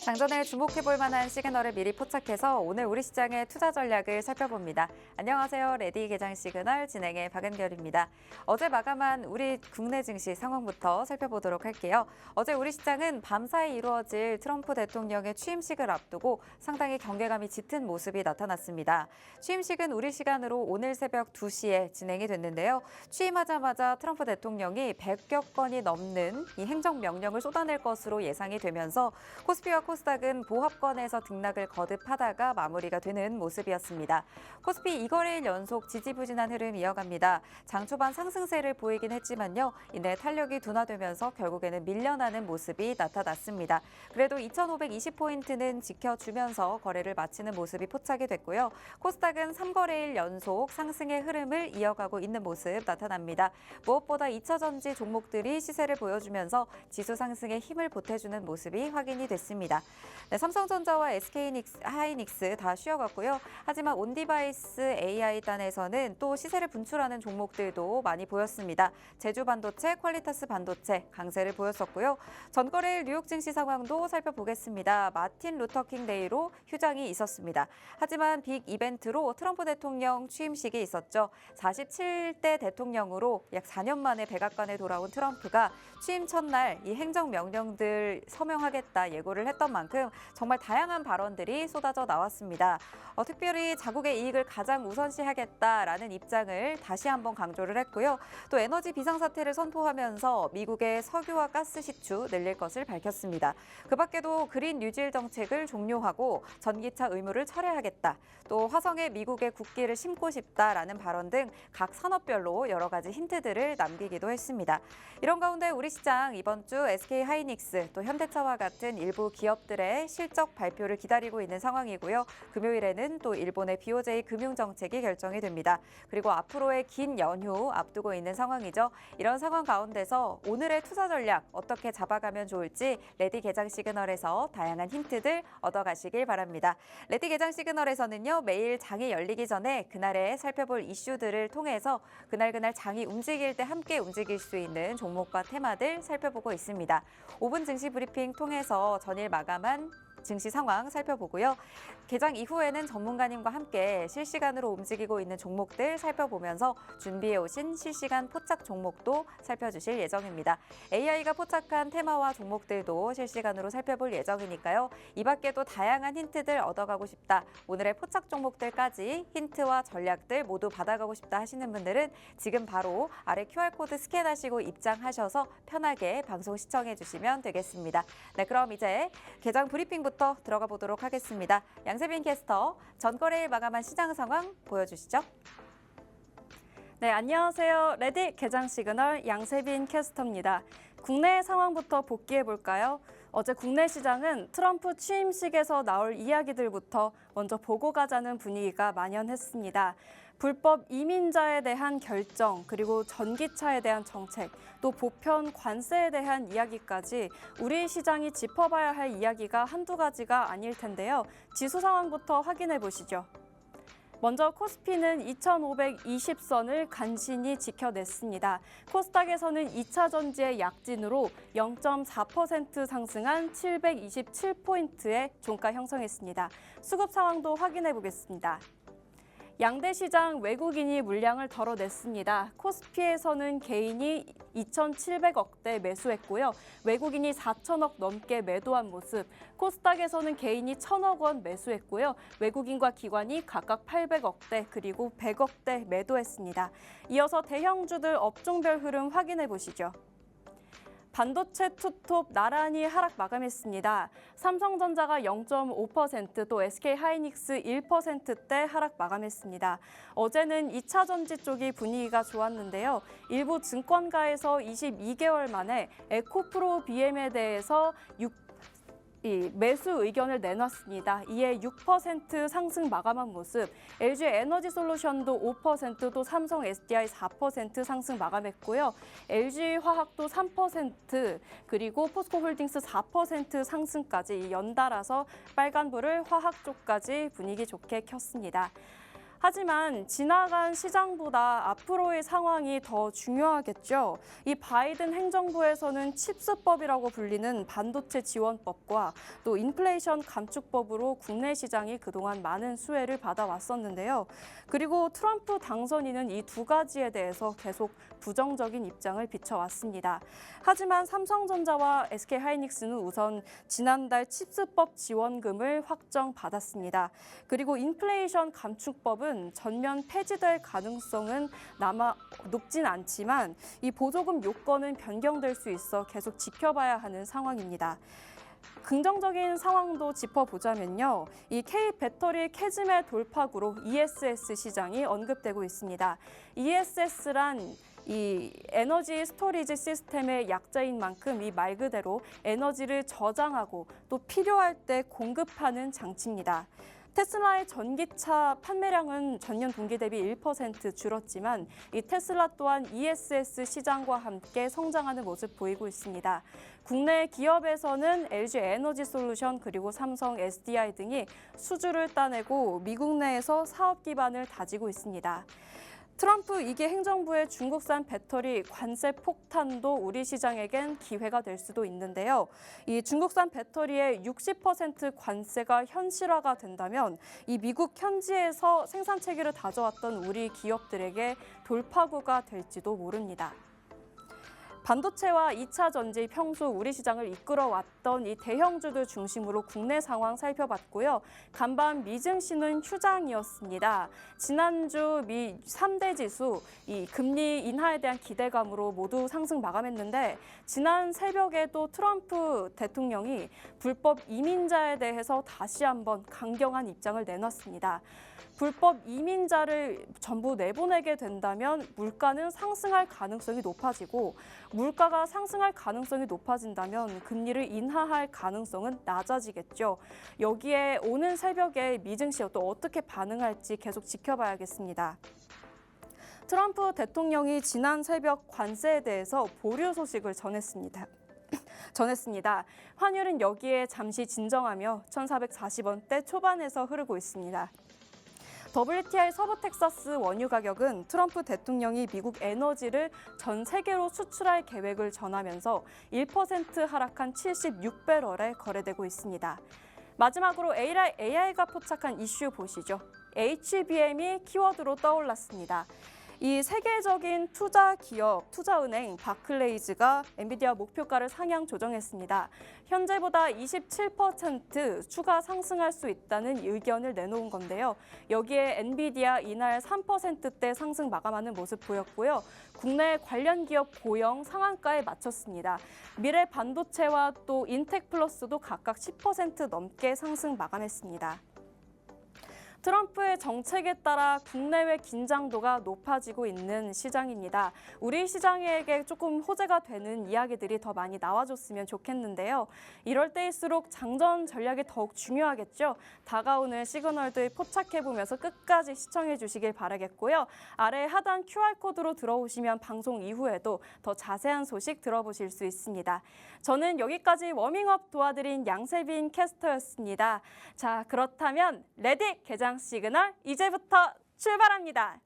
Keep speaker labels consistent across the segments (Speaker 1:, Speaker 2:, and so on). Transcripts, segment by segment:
Speaker 1: 장전에 주목해볼 만한 시그널을 미리 포착해서 오늘 우리 시장의 투자 전략을 살펴봅니다. 안녕하세요. 레디 개장 시그널 진행의 박은결입니다. 어제 마감한 우리 국내 증시 상황부터 살펴보도록 할게요. 어제 우리 시장은 밤사이 이루어질 트럼프 대통령의 취임식을 앞두고 상당히 경계감이 짙은 모습이 나타났습니다. 취임식은 우리 시간으로 오늘 새벽 2시에 진행이 됐는데요. 취임하자마자 트럼프 대통령이 100여 건이 넘는 이 행정명령을 쏟아낼 것으로 예상이 되면서 코스피와 코스닥은 보합권에서 등락을 거듭하다가 마무리가 되는 모습이었습니다. 코스피 2거래일 연속 지지부진한 흐름 이어갑니다. 장 초반 상승세를 보이긴 했지만요. 이내 탄력이 둔화되면서 결국에는 밀려나는 모습이 나타났습니다. 그래도 2,520포인트는 지켜주면서 거래를 마치는 모습이 포착이 됐고요. 코스닥은 3거래일 연속 상승의 흐름을 이어가고 있는 모습 나타납니다. 무엇보다 2차 전지 종목들이 시세를 보여주면서 지수 상승에 힘을 보태주는 모습이 확인이 됐습니다. 네, 삼성전자와 SK하이닉스 다 쉬어갔고요. 하지만 온디바이스 AI단에서는 또 시세를 분출하는 종목들도 많이 보였습니다. 제주반도체, 퀄리타스 반도체 강세를 보였었고요. 전거래일 뉴욕 증시 상황도 살펴보겠습니다. 마틴 루터킹 데이로 휴장이 있었습니다. 하지만 빅 이벤트로 트럼프 대통령 취임식이 있었죠. 47대 대통령으로 약 4년 만에 백악관에 돌아온 트럼프가 취임 첫날 이 행정명령들 서명하겠다 예고를 했던 만큼 정말 다양한 발언들이 쏟아져 나왔습니다. 특별히 자국의 이익을 가장 우선시하겠다라는 입장을 다시 한번 강조를 했고요. 또 에너지 비상사태를 선포하면서 미국의 석유와 가스 시추 늘릴 것을 밝혔습니다. 그 밖에도 그린 뉴딜 정책을 종료하고 전기차 의무를 철회하겠다. 또 화성에 미국의 국기를 심고 싶다라는 발언 등 각 산업별로 여러 가지 힌트들을 남기기도 했습니다. 이런 가운데 우리 시장 이번 주 SK하이닉스 또 현대차와 같은 일부 기업들의 실적 발표를 기다리고 있는 상황이고요. 금요일에는 또 일본의 BOJ 금융정책이 결정이 됩니다. 그리고 앞으로의 긴 연휴 앞두고 있는 상황이죠. 이런 상황 가운데서 오늘의 투자 전략 어떻게 잡아가면 좋을지 레디 개장 시그널에서 다양한 힌트들 얻어가시길 바랍니다. 레디 개장 시그널에서는요. 매일 장이 열리기 전에 그날에 살펴볼 이슈들을 통해서 그날 장이 움직일 때 함께 움직일 수 있는 종목과 테마들 살펴보고 있습니다. 5분 증시 브리핑 통해서 전일 마감한 증시 상황 살펴보고요. 개장 이후에는 전문가님과 함께 실시간으로 움직이고 있는 종목들 살펴보면서 준비해 오신 실시간 포착 종목도 살펴주실 예정입니다. AI가 포착한 테마와 종목들도 실시간으로 살펴볼 예정이니까요. 이 밖에도 다양한 힌트들 얻어가고 싶다. 오늘의 포착 종목들까지 힌트와 전략들 모두 받아가고 싶다 하시는 분들은 지금 바로 아래 QR코드 스캔하시고 입장하셔서 편하게 방송 시청해 주시면 되겠습니다. 네, 그럼 이제 개장 브리핑부터 들어가 보도록 하겠습니다. 양세빈 캐스터, 전거래일 마감한 시장 상황 보여주시죠.
Speaker 2: 네, 안녕하세요. 레디 개장 시그널 양세빈 캐스터입니다. 국내 상황부터 복귀해 볼까요? 어제 국내 시장은 트럼프 취임식에서 나올 이야기들부터 먼저 보고 가자는 분위기가 만연했습니다. 불법 이민자에 대한 결정, 그리고 전기차에 대한 정책, 또 보편 관세에 대한 이야기까지 우리 시장이 짚어봐야 할 이야기가 한두 가지가 아닐 텐데요. 지수 상황부터 확인해 보시죠. 먼저 코스피는 2,520선을 간신히 지켜냈습니다. 코스닥에서는 2차 전지의 약진으로 0.4% 상승한 727포인트의 종가 형성했습니다. 수급 상황도 확인해 보겠습니다. 양대 시장 외국인이 물량을 덜어냈습니다. 코스피에서는 개인이 2,700억대 매수했고요. 외국인이 4천억 넘게 매도한 모습. 코스닥에서는 개인이 1,000억 원 매수했고요. 외국인과 기관이 각각 800억대 그리고 100억대 매도했습니다. 이어서 대형주들 업종별 흐름 확인해 보시죠. 반도체 투톱 나란히 하락 마감했습니다. 삼성전자가 0.5%, 또 SK하이닉스 1%대 하락 마감했습니다. 어제는 2차 전지 쪽이 분위기가 좋았는데요. 일부 증권가에서 22개월 만에 에코프로 BM에 대해서 매수 의견을 내놨습니다. 이에 6% 상승 마감한 모습, LG 에너지솔루션도 5%, 또 삼성 SDI 4% 상승 마감했고요. LG화학도 3%, 그리고 포스코홀딩스 4% 상승까지 연달아서 빨간불을 화학 쪽까지 분위기 좋게 켰습니다. 하지만 지나간 시장보다 앞으로의 상황이 더 중요하겠죠. 이 바이든 행정부에서는 칩스법이라고 불리는 반도체 지원법과 또 인플레이션 감축법으로 국내 시장이 그동안 많은 수혜를 받아왔었는데요. 그리고 트럼프 당선인은 이 두 가지에 대해서 계속 부정적인 입장을 비춰왔습니다. 하지만 삼성전자와 SK하이닉스는 우선 지난달 칩스법 지원금을 확정받았습니다. 그리고 인플레이션 감축법은 전면 폐지될 가능성은 높진 않지만 이 보조금 요건은 변경될 수 있어 계속 지켜봐야 하는 상황입니다. 긍정적인 상황도 짚어보자면요. 이 K-배터리 캐즘의 돌파구로 ESS 시장이 언급되고 있습니다. ESS란 이 에너지 스토리지 시스템의 약자인 만큼 이 말 그대로 에너지를 저장하고 또 필요할 때 공급하는 장치입니다. 테슬라의 전기차 판매량은 전년 동기 대비 1% 줄었지만 이 테슬라 또한 ESS 시장과 함께 성장하는 모습 보이고 있습니다. 국내 기업에서는 LG 에너지 솔루션 그리고 삼성 SDI 등이 수주를 따내고 미국 내에서 사업 기반을 다지고 있습니다. 트럼프 2기 행정부의 중국산 배터리 관세 폭탄도 우리 시장에겐 기회가 될 수도 있는데요. 이 중국산 배터리의 60% 관세가 현실화가 된다면 이 미국 현지에서 생산 체계를 다져왔던 우리 기업들에게 돌파구가 될지도 모릅니다. 반도체와 2차 전지 평소 우리 시장을 이끌어왔던 이 대형주들 중심으로 국내 상황 살펴봤고요. 간밤 미증시는 휴장이었습니다. 지난주 미 3대 지수 이 금리 인하에 대한 기대감으로 모두 상승 마감했는데 지난 새벽에도 트럼프 대통령이 불법 이민자에 대해서 다시 한번 강경한 입장을 내놨습니다. 불법 이민자를 전부 내보내게 된다면 물가는 상승할 가능성이 높아지고 물가가 상승할 가능성이 높아진다면 금리를 인하할 가능성은 낮아지겠죠. 여기에 오는 새벽에 미증시 또 어떻게 반응할지 계속 지켜봐야겠습니다. 트럼프 대통령이 지난 새벽 관세에 대해서 보류 소식을 전했습니다. 환율은 여기에 잠시 진정하며 1,440원대 초반에서 흐르고 있습니다. WTI 서부 텍사스 원유 가격은 트럼프 대통령이 미국 에너지를 전 세계로 수출할 계획을 전하면서 1% 하락한 76배럴에 거래되고 있습니다. 마지막으로 AI가 포착한 이슈 보시죠. HBM이 키워드로 떠올랐습니다. 이 세계적인 투자 기업, 투자은행 바클레이즈가 엔비디아 목표가를 상향 조정했습니다. 현재보다 27% 추가 상승할 수 있다는 의견을 내놓은 건데요. 여기에 엔비디아 이날 3%대 상승 마감하는 모습 보였고요. 국내 관련 기업 고영 상한가에 맞췄습니다. 미래 반도체와 또 인텍플러스도 각각 10% 넘게 상승 마감했습니다. 트럼프의 정책에 따라 국내외 긴장도가 높아지고 있는 시장입니다. 우리 시장에게 조금 호재가 되는 이야기들이 더 많이 나와줬으면 좋겠는데요. 이럴 때일수록 장전 전략이 더욱 중요하겠죠. 다가오는 시그널들 포착해보면서 끝까지 시청해 주시길 바라겠고요. 아래 하단 QR코드로 들어오시면 방송 이후에도 더 자세한 소식 들어보실 수 있습니다. 저는 여기까지 워밍업 도와드린 양세빈 캐스터였습니다. 자, 그렇다면 레디 개장 시그널 이제부터 출발합니다.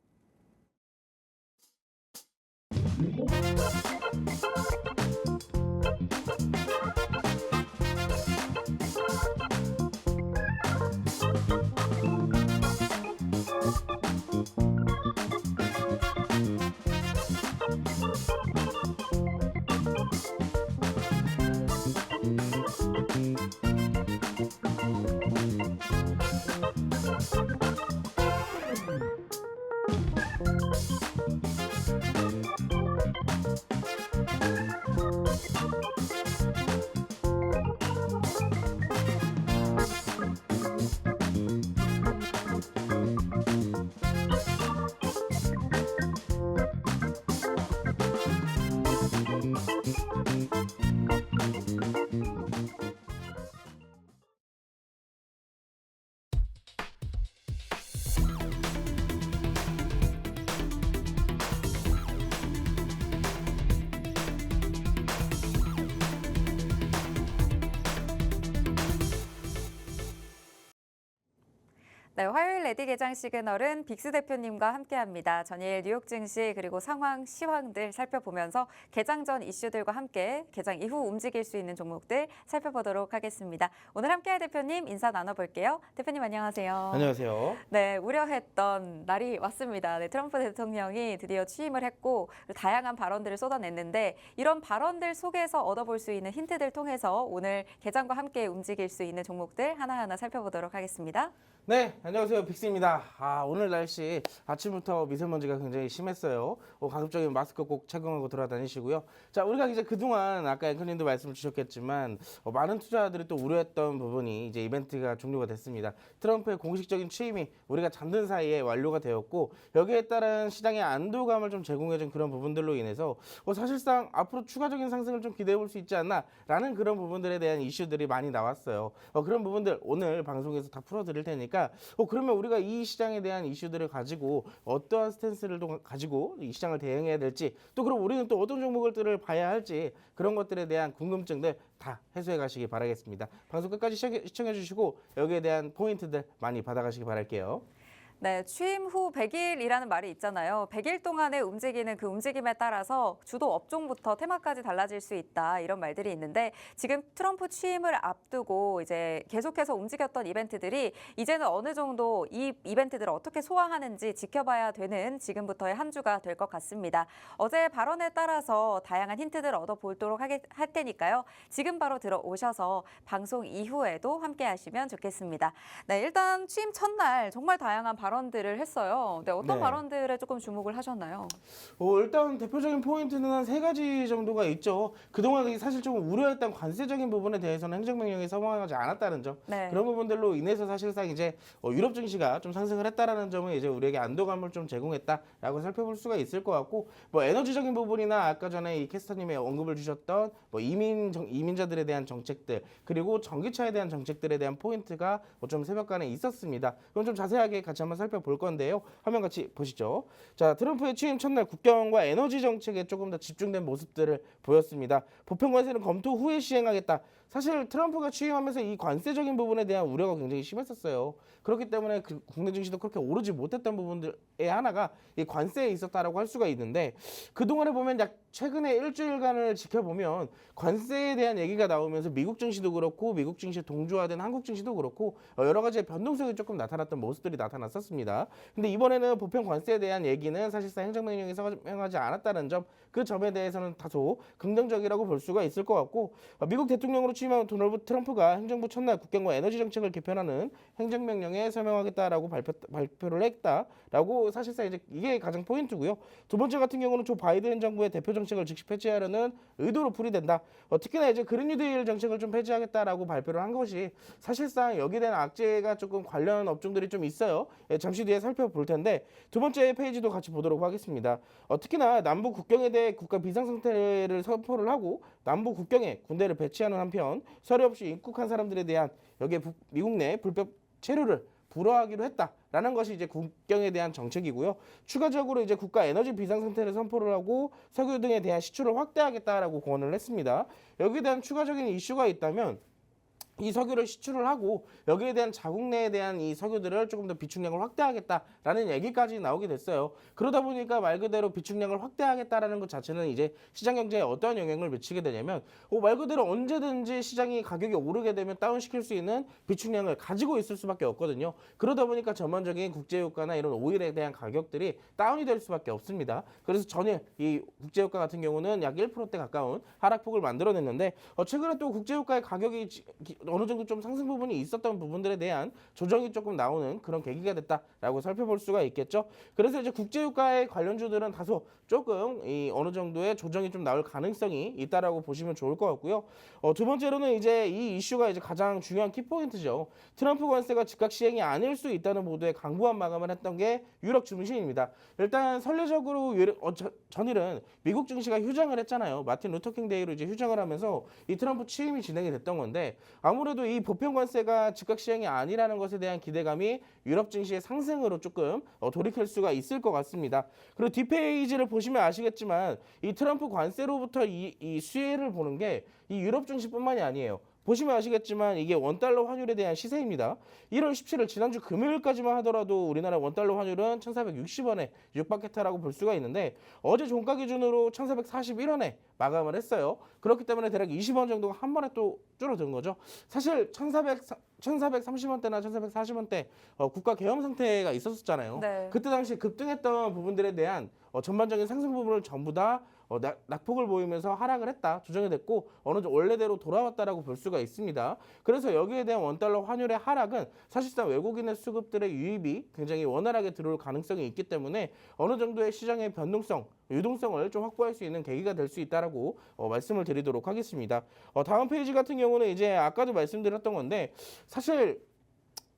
Speaker 1: 네, 화요일 레디 개장 시그널은 빅스 대표님과 함께합니다. 전일 뉴욕 증시 그리고 상황, 시황들 살펴보면서 개장 전 이슈들과 함께 개장 이후 움직일 수 있는 종목들 살펴보도록 하겠습니다. 오늘 함께할 대표님 인사 나눠볼게요. 대표님 안녕하세요.
Speaker 3: 안녕하세요.
Speaker 1: 네, 우려했던 날이 왔습니다. 네, 트럼프 대통령이 드디어 취임을 했고 다양한 발언들을 쏟아냈는데 이런 발언들 속에서 얻어볼 수 있는 힌트들 통해서 오늘 개장과 함께 움직일 수 있는 종목들 하나하나 살펴보도록 하겠습니다.
Speaker 3: 네, 안녕하세요. 빅스입니다. 오늘 날씨 아침부터 미세먼지가 굉장히 심했어요. 가급적이면 마스크 꼭 착용하고 돌아다니시고요. 자, 우리가 이제 그동안 아까 앵커님도 말씀을 주셨겠지만 많은 투자자들이 또 우려했던 부분이 이제 이벤트가 종료가 됐습니다. 트럼프의 공식적인 취임이 우리가 잠든 사이에 완료가 되었고 여기에 따른 시장의 안도감을 좀 제공해준 그런 부분들로 인해서 사실상 앞으로 추가적인 상승을 좀 기대해 볼 수 있지 않나라는 그런 부분들에 대한 이슈들이 많이 나왔어요. 그런 부분들 오늘 방송에서 다 풀어드릴 테니까 그러면 우리가 이 시장에 대한 이슈들을 가지고 어떠한 스탠스를 가지고 이 시장을 대응해야 될지 또 그럼 우리는 또 어떤 종목들을 봐야 할지 그런 것들에 대한 궁금증들 다 해소해 가시기 바라겠습니다. 방송 끝까지 시청해 주시고 여기에 대한 포인트들 많이 받아가시기 바랄게요.
Speaker 1: 네, 취임 후 100일이라는 말이 있잖아요. 100일 동안에 움직이는 그 움직임에 따라서 주도 업종부터 테마까지 달라질 수 있다. 이런 말들이 있는데 지금 트럼프 취임을 앞두고 이제 계속해서 움직였던 이벤트들이 이제는 어느 정도 이 이벤트들을 어떻게 소화하는지 지켜봐야 되는 지금부터의 한 주가 될 것 같습니다. 어제 발언에 따라서 다양한 힌트들을 얻어보도록 할 테니까요. 지금 바로 들어오셔서 방송 이후에도 함께 하시면 좋겠습니다. 네, 일단 취임 첫날 정말 다양한 발언들을 했어요. 네, 어떤
Speaker 3: 네.
Speaker 1: 발언들에 조금 주목을 하셨나요?
Speaker 3: 일단 대표적인 포인트는 한 3가지 정도가 있죠. 그동안 사실 조금 우려했던 관세적인 부분에 대해서는 행정명령이 서명하지 않았다는 점.
Speaker 1: 네.
Speaker 3: 그런 부분들로 인해서 사실상 이제 유럽 증시가 좀 상승을 했다라는 점은 이제 우리에게 안도감을 좀 제공했다라고 살펴볼 수가 있을 것 같고 에너지적인 부분이나 아까 전에 이 캐스터님이 언급을 주셨던 이민자들에 대한 정책들 그리고 전기차에 대한 정책들에 대한 포인트가 좀 새벽간에 있었습니다. 그럼 좀 자세하게 같이 한번 살펴볼 건데요. 화면 같이 보시죠. 자, 트럼프의 취임 첫날 국경과 에너지 정책에 조금 더 집중된 모습들을 보였습니다. 보편 관세는 검토 후에 시행하겠다. 사실 트럼프가 취임하면서 이 관세적인 부분에 대한 우려가 굉장히 심했었어요. 그렇기 때문에 국내 증시도 그렇게 오르지 못했던 부분들의 하나가 이 관세에 있었다라고 할 수가 있는데 그동안에 보면 약 최근에 일주일간을 지켜보면 관세에 대한 얘기가 나오면서 미국 증시도 그렇고 미국 증시에 동조화된 한국 증시도 그렇고 여러 가지의 변동성이 조금 나타났던 모습들이 나타났었습니다. 근데 이번에는 보편 관세에 대한 얘기는 사실상 행정명령이 서명하지 않았다는 점, 그 점에 대해서는 다소 긍정적이라고 볼 수가 있을 것 같고 미국 대통령으로 취임한 도널드 트럼프가 행정부 첫날 국경과 에너지 정책을 개편하는 행정명령에 서명하겠다라고 발표를 했다라고 사실상 이제 이게 가장 포인트고요. 두 번째 같은 경우는 조 바이든 정부의 대표 정책을 즉시 폐지하려는 의도로 풀이된다. 특히나 이제 그린 뉴딜 정책을 좀 폐지하겠다라고 발표를 한 것이 사실상 여기에 대한 악재가 조금 관련 업종들이 좀 있어요. 잠시 뒤에 살펴볼 텐데 두 번째 페이지도 같이 보도록 하겠습니다. 특히나 남북 국경에 대해 국가 비상상태를 선포를 하고 남북 국경에 군대를 배치하는 한편 서류 없이 입국한 사람들에 대한 여기에 미국 내 불법 체류를 불허하기로 했다라는 것이 이제 국경에 대한 정책이고요. 추가적으로 이제 국가 에너지 비상 상태를 선포를 하고 석유 등에 대한 시추를 확대하겠다라고 권을 했습니다. 여기에 대한 추가적인 이슈가 있다면 이 석유를 시추를 하고 여기에 대한 자국 내에 대한 이 석유들을 조금 더 비축량을 확대하겠다라는 얘기까지 나오게 됐어요. 그러다 보니까 말 그대로 비축량을 확대하겠다라는 것 자체는 이제 시장 경제에 어떠한 영향을 미치게 되냐면 말 그대로 언제든지 시장이 가격이 오르게 되면 다운시킬 수 있는 비축량을 가지고 있을 수밖에 없거든요. 그러다 보니까 전반적인 국제유가나 이런 오일에 대한 가격들이 다운이 될 수밖에 없습니다. 그래서 전일 이 국제유가 같은 경우는 약 1%대 가까운 하락폭을 만들어냈는데 최근에 또 국제유가의 가격이 어느 정도 좀 상승 부분이 있었던 부분들에 대한 조정이 조금 나오는 그런 계기가 됐다라고 살펴볼 수가 있겠죠. 그래서 이제 국제유가의 관련주들은 다소 조금 어느 정도의 조정이 좀 나올 가능성이 있다라고 보시면 좋을 것 같고요. 두 번째로는 이제 이 이슈가 이제 가장 중요한 키포인트죠. 트럼프 관세가 즉각 시행이 아닐 수 있다는 보도에 강구한 마감을 했던 게 유럽 증시입니다. 일단 선례적으로 전일은 미국 증시가 휴장을 했잖아요. 마틴 루터킹 데이로 이제 휴장을 하면서 이 트럼프 취임이 진행이 됐던 건데 아무래도 이 보편 관세가 즉각 시행이 아니라는 것에 대한 기대감이 유럽 증시의 상승으로 조금 돌이킬 수가 있을 것 같습니다. 그리고 뒷페이지를 보시면 아시겠지만 이 트럼프 관세로부터 이 수혜를 보는 게 이 유럽 증시뿐만이 아니에요. 보시면 아시겠지만 이게 원달러 환율에 대한 시세입니다. 1월 17일 지난주 금요일까지만 하더라도 우리나라 원달러 환율은 1,460원에 육박했다라고 볼 수가 있는데 어제 종가 기준으로 1,441원에 마감을 했어요. 그렇기 때문에 대략 20원 정도가 한 번에 또 줄어든 거죠. 사실 1,430원대나 1,440원대 국가 계엄 상태가 있었잖아요.
Speaker 1: 네.
Speaker 3: 그때 당시 급등했던 부분들에 대한 전반적인 상승 부분을 전부 다 낙폭을 보이면서 하락을 했다, 조정이 됐고 어느 정도 원래대로 돌아왔다라고 볼 수가 있습니다. 그래서 여기에 대한 원달러 환율의 하락은 사실상 외국인의 수급들의 유입이 굉장히 원활하게 들어올 가능성이 있기 때문에 어느 정도의 시장의 변동성, 유동성을 좀 확보할 수 있는 계기가 될 수 있다라고 말씀을 드리도록 하겠습니다. 다음 페이지 같은 경우는 이제 아까도 말씀드렸던 건데 사실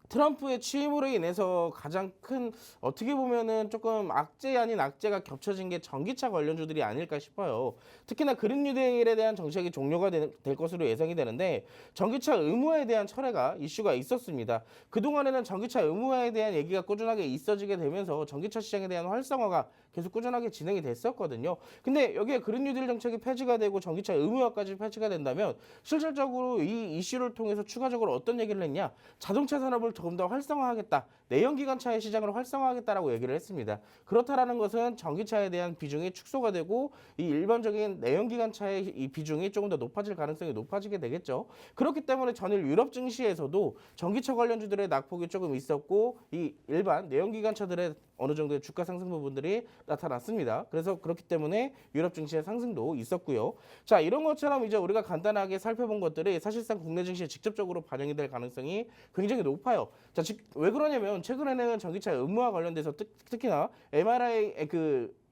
Speaker 3: 트럼프의 취임으로 인해서 가장 큰 어떻게 보면은 조금 악재 아닌 악재가 겹쳐진 게 전기차 관련주들이 아닐까 싶어요. 특히나 그린 뉴딜에 대한 정책이 종료가 될 것으로 예상이 되는데 전기차 의무화에 대한 철회가 이슈가 있었습니다. 그동안에는 전기차 의무화에 대한 얘기가 꾸준하게 있어지게 되면서 전기차 시장에 대한 활성화가 계속 꾸준하게 진행이 됐었거든요. 근데 여기에 그린 뉴딜 정책이 폐지가 되고 전기차 의무화까지 폐지가 된다면 실질적으로 이 이슈를 통해서 추가적으로 어떤 얘기를 했냐? 자동차 산업을 조금 더 활성화하겠다. 내연기관차의 시장을 활성화하겠다라고 얘기를 했습니다. 그렇다라는 것은 전기차에 대한 비중이 축소가 되고 이 일반적인 내연기관차의 이 비중이 조금 더 높아질 가능성이 높아지게 되겠죠. 그렇기 때문에 전일 유럽 증시에서도 전기차 관련주들의 낙폭이 조금 있었고 이 일반 내연기관차들의 어느 정도의 주가 상승 부분들이 나타났습니다. 그래서 그렇기 때문에 유럽 증시의 상승도 있었고요. 자, 이런 것처럼 이제 우리가 간단하게 살펴본 것들이 사실상 국내 증시에 직접적으로 반영이 될 가능성이 굉장히 높아요. 자, 왜 그러냐면 최근에는 전기차 의무화 관련돼서 특히나 MRI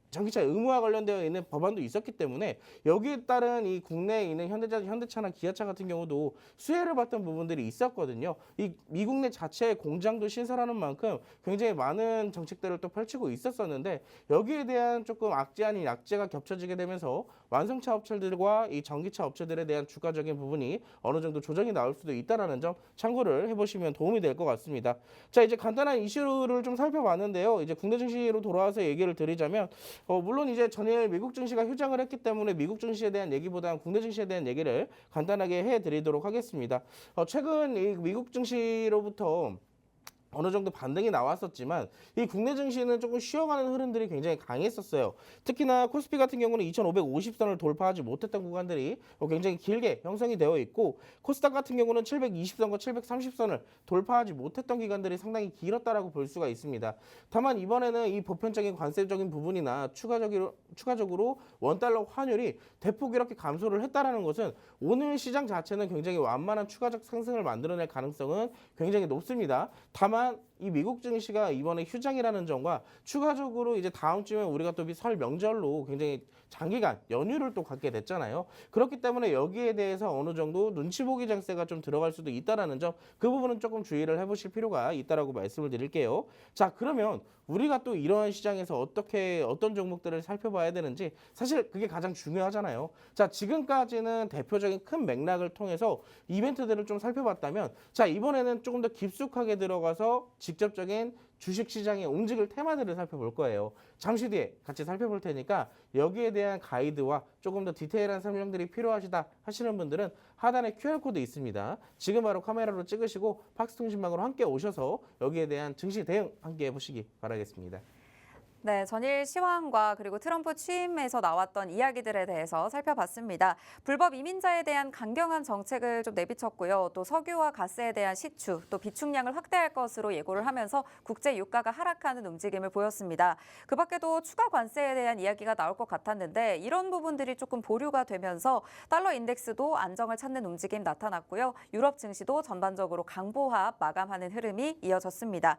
Speaker 3: 전기차 의무화 관련되어 있는 법안도 있었기 때문에 여기에 따른 이 국내에 있는 현대차나 기아차 같은 경우도 수혜를 받던 부분들이 있었거든요. 이 미국 내 자체의 공장도 신설하는 만큼 굉장히 많은 정책들을 또 펼치고 있었었는데 여기에 대한 조금 악재 아닌 약재가 겹쳐지게 되면서 완성차 업체들과 이 전기차 업체들에 대한 주가적인 부분이 어느 정도 조정이 나올 수도 있다는 점 참고를 해보시면 도움이 될 것 같습니다. 자, 이제 간단한 이슈를 좀 살펴봤는데요. 이제 국내 증시로 돌아와서 얘기를 드리자면 물론 이제 전일 미국 증시가 휴장을 했기 때문에 미국 증시에 대한 얘기보다는 국내 증시에 대한 얘기를 간단하게 해드리도록 하겠습니다. 최근 이 미국 증시로부터 어느 정도 반등이 나왔었지만 이 국내 증시는 조금 쉬어가는 흐름들이 굉장히 강했었어요. 특히나 코스피 같은 경우는 2,550선을 돌파하지 못했던 구간들이 굉장히 길게 형성이 되어 있고 코스닥 같은 경우는 720선과 730선을 돌파하지 못했던 기간들이 상당히 길었다라고 볼 수가 있습니다. 다만 이번에는 이 보편적인 관세적인 부분이나 추가적으로 원달러 환율이 대폭 이렇게 감소를 했다라는 것은 오늘 시장 자체는 굉장히 완만한 추가적 상승을 만들어낼 가능성은 굉장히 높습니다. 다만 이 미국 증시가 이번에 휴장이라는 점과 추가적으로 이제 다음 주에 우리가 또 설 명절로 굉장히 장기간 연휴를 또 갖게 됐잖아요. 그렇기 때문에 여기에 대해서 어느 정도 눈치 보기 장세가 좀 들어갈 수도 있다라는 점, 그 부분은 조금 주의를 해보실 필요가 있다라고 말씀을 드릴게요. 자, 그러면 우리가 또 이러한 시장에서 어떤 종목들을 살펴봐야 되는지 사실 그게 가장 중요하잖아요. 자, 지금까지는 대표적인 큰 맥락을 통해서 이벤트들을 좀 살펴봤다면 자, 이번에는 조금 더 깊숙하게 들어가서 직접적인 주식시장의 움직일 테마들을 살펴볼 거예요. 잠시 뒤에 같이 살펴볼 테니까 여기에 대한 가이드와 조금 더 디테일한 설명들이 필요하시다 하시는 분들은 하단에 QR코드 있습니다. 지금 바로 카메라로 찍으시고 팍스통신망으로 함께 오셔서 여기에 대한 증시 대응 함께 해보시기 바라겠습니다.
Speaker 1: 네, 전일 시황과 그리고 트럼프 취임에서 나왔던 이야기들에 대해서 살펴봤습니다. 불법 이민자에 대한 강경한 정책을 좀 내비쳤고요. 또 석유와 가스에 대한 시추, 또 비축량을 확대할 것으로 예고를 하면서 국제 유가가 하락하는 움직임을 보였습니다. 그 밖에도 추가 관세에 대한 이야기가 나올 것 같았는데 이런 부분들이 조금 보류가 되면서 달러 인덱스도 안정을 찾는 움직임 나타났고요. 유럽 증시도 전반적으로 강보합 마감하는 흐름이 이어졌습니다.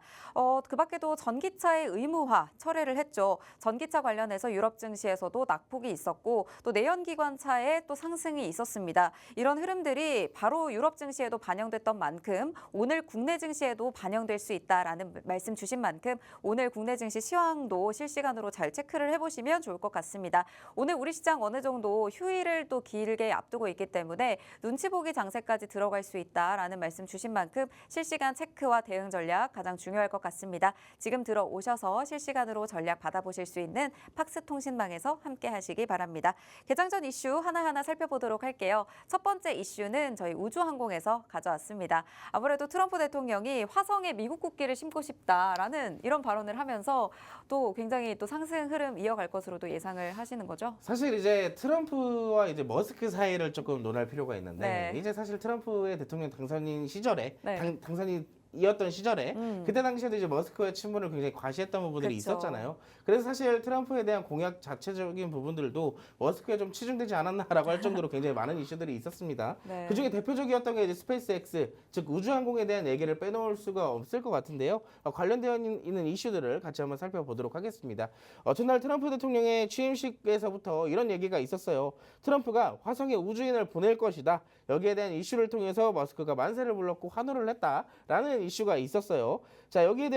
Speaker 1: 그 밖에도 전기차의 의무화 철회를 했죠. 전기차 관련해서 유럽 증시에서도 낙폭이 있었고 또 내연기관차에 또 상승이 있었습니다. 이런 흐름들이 바로 유럽 증시에도 반영됐던 만큼 오늘 국내 증시에도 반영될 수 있다라는 말씀 주신 만큼 오늘 국내 증시 시황도 실시간으로 잘 체크를 해보시면 좋을 것 같습니다. 오늘 우리 시장 어느 정도 휴일을 또 길게 앞두고 있기 때문에 눈치 보기 장세까지 들어갈 수 있다라는 말씀 주신 만큼 실시간 체크와 대응 전략 가장 중요할 것 같습니다. 지금 들어오셔서 실시간으로 전략 받아보실 수 있는 팍스통신망에서 함께 하시기 바랍니다. 개장 전 이슈 하나하나 살펴보도록 할게요. 첫 번째 이슈는 저희 우주항공에서 가져왔습니다. 아무래도 트럼프 대통령이 화성에 미국 국기를 심고 싶다라는 이런 발언을 하면서 또 굉장히 또 상승 흐름 이어갈 것으로도 예상을 하시는 거죠?
Speaker 3: 사실 이제 트럼프와 이제 머스크 사이를 조금 논할 필요가 있는데
Speaker 1: 네.
Speaker 3: 이제 사실 트럼프의 대통령 당선인 시절에
Speaker 1: 네.
Speaker 3: 당선인이었던 시절에 그때 당시에도 이제 머스크의 친분을 굉장히 과시했던 부분들이
Speaker 1: 그쵸.
Speaker 3: 있었잖아요. 그래서 사실 트럼프에 대한 공약 자체적인 부분들도 머스크에 좀 치중되지 않았나라고 할 정도로 굉장히 많은 이슈들이 있었습니다.
Speaker 1: 네.
Speaker 3: 그중에 대표적이었던 게 이제 스페이스 X, 즉 우주항공에 대한 얘기를 빼놓을 수가 없을 것 같은데요. 관련되어 있는 이슈들을 같이 한번 살펴보도록 하겠습니다. 전날 트럼프 대통령의 취임식에서부터 이런 얘기가 있었어요. 트럼프가 화성에 우주인을 보낼 것이다. 여기에 대한 이슈를 통해서 머스크가 만세를 불렀고 환호를 했다라는 이슈가 있었어요. 자, 여기에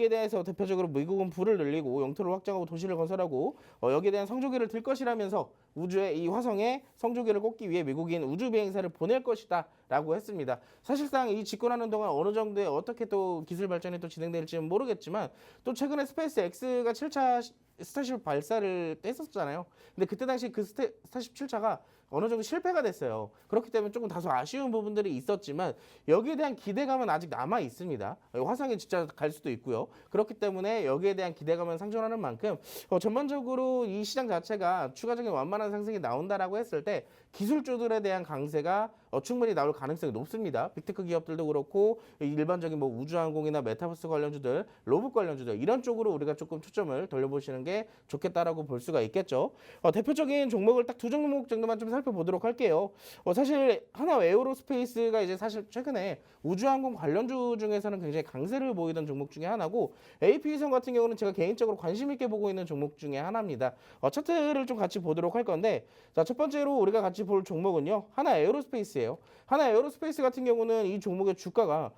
Speaker 3: 대해서 대표적으로 미국은 불을 늘리고 영토를 확장하고 도시를 건설하고 여기에 대한 성조기를 들 것이라면서 우주에 이 화성에 성조기를 꽂기 위해 미국인 우주 비행사를 보낼 것이다라고 했습니다. 사실상 이 집권하는 동안 어느 정도의 어떻게 또 기술 발전이 또 진행될지는 모르겠지만 또 최근에 스페이스 X가 7차 스타쉽 발사를 했었잖아요. 근데 그때 당시 그 스타쉽 7차가 어느 정도 실패가 됐어요. 그렇기 때문에 조금 다소 아쉬운 부분들이 있었지만 여기에 대한 기대감은 아직 남아 있습니다. 화성에 진짜 갈 수도 있고요. 그렇기 때문에 여기에 대한 기대감은 상존하는 만큼 전반적으로 이 시장 자체가 추가적인 완만한 상승이 나온다라고 했을 때 기술주들에 대한 강세가 충분히 나올 가능성이 높습니다. 빅테크 기업들도 그렇고 일반적인 뭐 우주항공이나 메타버스 관련주들, 로봇 관련주들 이런 쪽으로 우리가 조금 초점을 돌려보시는 게 좋겠다라고 볼 수가 있겠죠. 대표적인 종목을 딱 두 종목 정도만 좀 살펴보도록 할게요. 사실 하나 에어로스페이스가 이제 사실 최근에 우주항공 관련주 중에서는 굉장히 강세를 보이던 종목 중에 하나고 AP위성 같은 경우는 제가 개인적으로 관심 있게 보고 있는 종목 중에 하나입니다. 차트를 좀 같이 보도록 할 건데 자, 첫 번째로 우리가 같이 볼 종목은요. 하나 에어로스페이스예요. 하나 에어로스페이스 같은 경우는 이 종목의 주가가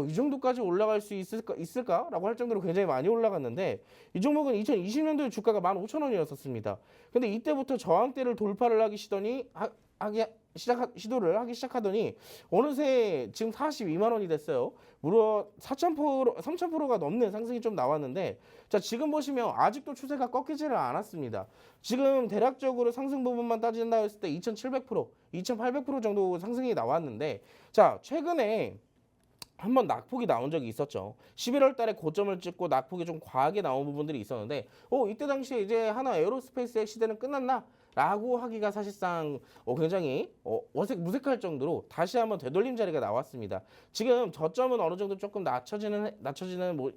Speaker 3: 이 정도까지 올라갈 수 있을까라고 할 정도로 굉장히 많이 올라갔는데 이 종목은 2020년도에 주가가 15,000원이었었습니다. 근데 이때부터 저항대를 돌파를 시도를 하기 시작하더니 어느새 지금 42만 원이 됐어요. 무려 3,000%가 넘는 상승이 좀 나왔는데 자, 지금 보시면 아직도 추세가 꺾이지를 않았습니다. 지금 대략적으로 상승 부분만 따진다 했을 때 2,700%, 2,800% 정도 상승이 나왔는데 자, 최근에 한번 낙폭이 나온 적이 있었죠. 11월 달에 고점을 찍고 낙폭이 좀 과하게 나온 부분들이 있었는데 이때 당시에 이제 하나 에어로스페이스의 시대는 끝났나? 라고 하기가 사실상 굉장히 무색할 정도로 다시 한번 되돌림 자리가 나왔습니다. 지금 저점은 어느 정도 조금 낮춰지는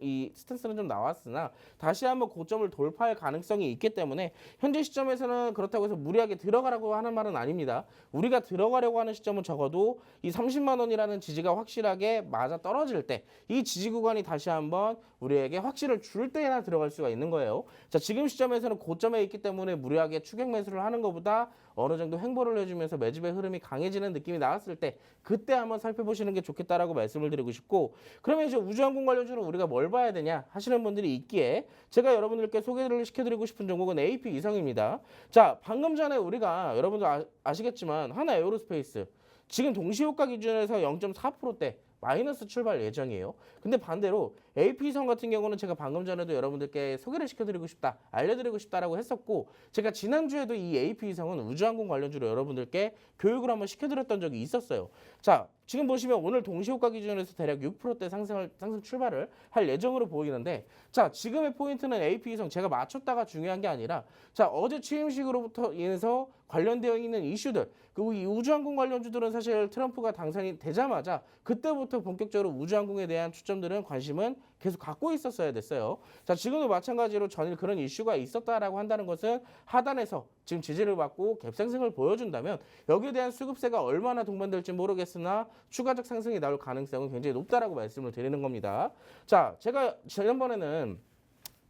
Speaker 3: 이 스탠스는 좀 나왔으나 다시 한번 고점을 돌파할 가능성이 있기 때문에 현재 시점에서는 그렇다고 해서 무리하게 들어가라고 하는 말은 아닙니다. 우리가 들어가려고 하는 시점은 적어도 이 30만 원이라는 지지가 확실하게 맞아 떨어질 때 이 지지 구간이 다시 한번 우리에게 확실을 줄 때나 들어갈 수가 있는 거예요. 자, 지금 시점에서는 고점에 있기 때문에 무리하게 추격 매수를 하는 것보다 어느 정도 횡보를 해주면서 매집의 흐름이 강해지는 느낌이 나왔을 때 그때 한번 살펴보시는 게 좋겠다라고 말씀을 드리고 싶고 그러면 이제 우주항공 관련주는 우리가 뭘 봐야 되냐 하시는 분들이 있기에 제가 여러분들께 소개를 시켜드리고 싶은 종목은 AP위성입니다. 자, 방금 전에 우리가 여러분들 아시겠지만 하나 에어로스페이스 지금 동시효과 기준에서 0.4%대 마이너스 출발 예정이에요. 근데 반대로 AP위성 같은 경우는 제가 방금 전에도 여러분들께 소개를 시켜드리고 싶다, 알려드리고 싶다라고 했었고 제가 지난주에도 이 AP위성은 우주항공 관련주로 여러분들께 교육을 한번 시켜드렸던 적이 있었어요. 자, 지금 보시면 오늘 동시효과 기준에서 대략 6%대 상승 출발을 할 예정으로 보이는데 자, 지금의 포인트는 AP위성 제가 맞췄다가 중요한 게 아니라 자, 어제 취임식으로부터 인해서 관련되어 있는 이슈들 그리고 이 우주항공 관련주들은 사실 트럼프가 당선이 되자마자 그때부터 본격적으로 우주항공에 대한 초점들은 관심은 계속 갖고 있었어야 됐어요. 자, 지금도 마찬가지로 전일 그런 이슈가 있었다라고 한다는 것은 하단에서 지금 지지를 받고 갭상승을 보여준다면 여기에 대한 수급세가 얼마나 동반될지 모르겠으나 추가적 상승이 나올 가능성은 굉장히 높다라고 말씀을 드리는 겁니다. 자, 제가 지난번에는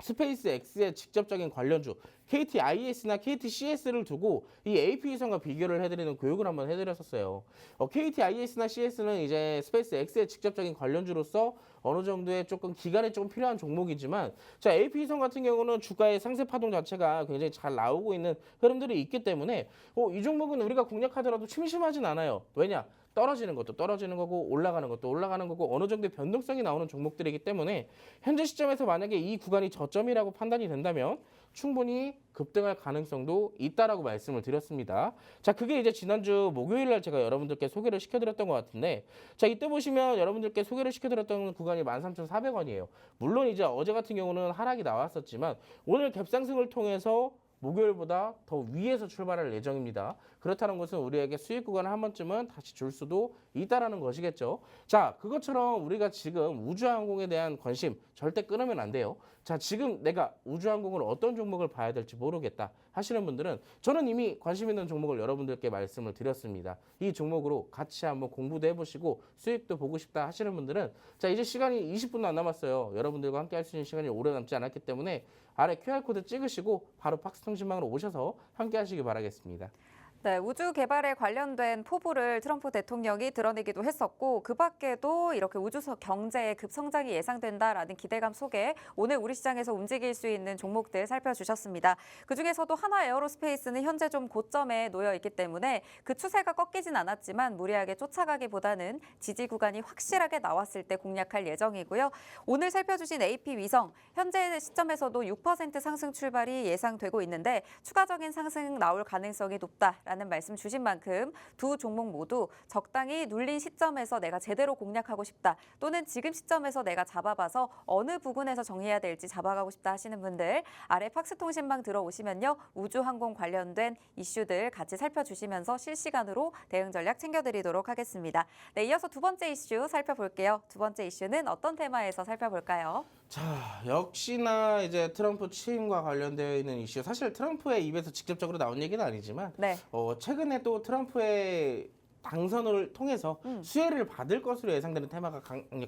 Speaker 3: 스페이스 X의 직접적인 관련주 KTIS나 KTCS를 두고 이 AP위성과 비교를 해드리는 교육을 한번 해드렸었어요. KTIS나 CS는 이제 스페이스 X의 직접적인 관련주로서 어느 정도의 조금 기간이 조금 필요한 종목이지만 자, AP위성 같은 경우는 주가의 상세 파동 자체가 굉장히 잘 나오고 있는 흐름들이 있기 때문에 이 종목은 우리가 공략하더라도 심심하진 않아요. 왜냐? 떨어지는 것도 떨어지는 거고 올라가는 것도 올라가는 거고 어느 정도의 변동성이 나오는 종목들이기 때문에 현재 시점에서 만약에 이 구간이 저점이라고 판단이 된다면 충분히 급등할 가능성도 있다라고 말씀을 드렸습니다. 자, 그게 이제 지난주 목요일 날 제가 여러분들께 소개를 시켜드렸던 것 같은데, 자, 이때 보시면 여러분들께 소개를 시켜드렸던 구간이 13,400원이에요. 물론 이제 어제 같은 경우는 하락이 나왔었지만 오늘 갭상승을 통해서 목요일보다 더 위에서 출발할 예정입니다. 그렇다는 것은 우리에게 수익 구간을 한 번쯤은 다시 줄 수도 있다라는 것이겠죠. 자, 그것처럼 우리가 지금 우주항공에 대한 관심 절대 끊으면 안 돼요. 자, 지금 내가 우주항공을 어떤 종목을 봐야 될지 모르겠다 하시는 분들은 저는 이미 관심 있는 종목을 여러분들께 말씀을 드렸습니다. 이 종목으로 같이 한번 공부도 해보시고 수익도 보고 싶다 하시는 분들은 자, 이제 시간이 20분도 안 남았어요. 여러분들과 함께 할 수 있는 시간이 오래 남지 않았기 때문에 아래 QR코드 찍으시고 바로 팍스통신망으로 오셔서 함께 하시기 바라겠습니다.
Speaker 1: 네, 우주 개발에 관련된 포부를 트럼프 대통령이 드러내기도 했었고 그 밖에도 이렇게 우주 경제의 급성장이 예상된다라는 기대감 속에 오늘 우리 시장에서 움직일 수 있는 종목들 살펴주셨습니다. 그중에서도 하나 에어로스페이스는 현재 좀 고점에 놓여 있기 때문에 그 추세가 꺾이진 않았지만 무리하게 쫓아가기보다는 지지 구간이 확실하게 나왔을 때 공략할 예정이고요. 오늘 살펴주신 AP위성 현재 시점에서도 6% 상승 출발이 예상되고 있는데 추가적인 상승 나올 가능성이 높다. 라는 말씀 주신 만큼 두 종목 모두 적당히 눌린 시점에서 내가 제대로 공략하고 싶다 또는 지금 시점에서 내가 잡아봐서 어느 부분에서 정리해야 될지 잡아가고 싶다 하시는 분들 아래 팍스통신방 들어오시면요 우주항공 관련된 이슈들 같이 살펴주시면서 실시간으로 대응 전략 챙겨드리도록 하겠습니다. 네, 이어서 두 번째 이슈 살펴볼게요. 두 번째 이슈는 어떤 테마에서 살펴볼까요?
Speaker 3: 자, 역시나 이제 트럼프 취임과 관련되어 있는 이슈. 사실 트럼프의 입에서 직접적으로 나온 얘기는 아니지만
Speaker 1: 네.
Speaker 3: 최근에 또 트럼프의 당선을 통해서 수혜를 받을 것으로 예상되는 테마가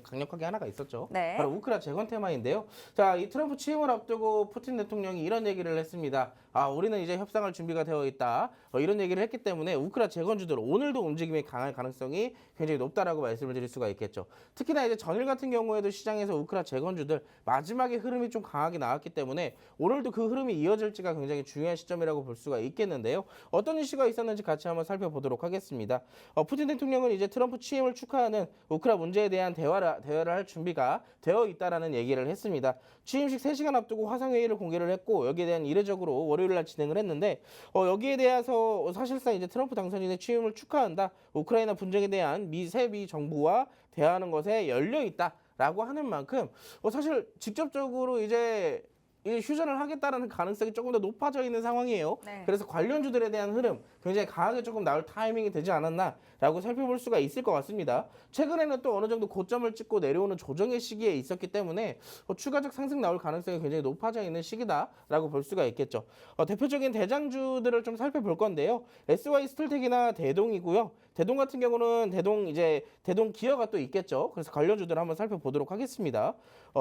Speaker 3: 강력하게 하나가 있었죠.
Speaker 1: 네.
Speaker 3: 바로 우크라 재건 테마인데요. 자, 이 트럼프 취임을 앞두고 푸틴 대통령이 이런 얘기를 했습니다. 아, 우리는 이제 협상할 준비가 되어 있다. 이런 얘기를 했기 때문에 우크라 재건주들 오늘도 움직임이 강할 가능성이 굉장히 높다라고 말씀을 드릴 수가 있겠죠. 특히나 이제 전일 같은 경우에도 시장에서 우크라 재건주들 마지막에 흐름이 좀 강하게 나왔기 때문에 오늘도 그 흐름이 이어질지가 굉장히 중요한 시점이라고 볼 수가 있겠는데요. 어떤 이슈가 있었는지 같이 한번 살펴보도록 하겠습니다. 푸틴 대통령은 이제 트럼프 취임을 축하하는 우크라 문제에 대한 대화를 할 준비가 되어 있다라는 얘기를 했습니다. 취임식 3시간 앞두고 화상회의를 공개를 했고 여기에 대한 이례적으로 월요일날 진행을 했는데 여기에 대해서 사실상 이제 트럼프 당선인의 취임을 축하한다. 우크라이나 분쟁에 대한 새 정부와 대화하는 것에 열려 있다라고 하는 만큼 사실 직접적으로 이제 휴전을 하겠다라는 가능성이 조금 더 높아져 있는 상황이에요.
Speaker 1: 네.
Speaker 3: 그래서 관련주들에 대한 흐름 굉장히 강하게 조금 나올 타이밍이 되지 않았나라고 살펴볼 수가 있을 것 같습니다. 최근에는 또 어느 정도 고점을 찍고 내려오는 조정의 시기에 있었기 때문에 추가적 상승 나올 가능성이 굉장히 높아져 있는 시기다라고 볼 수가 있겠죠. 대표적인 대장주들을 좀 살펴볼 건데요. SY 스틸텍이나 대동이고요. 대동 같은 경우는 대동 기어가 또 있겠죠. 그래서 관련주들을 한번 살펴보도록 하겠습니다.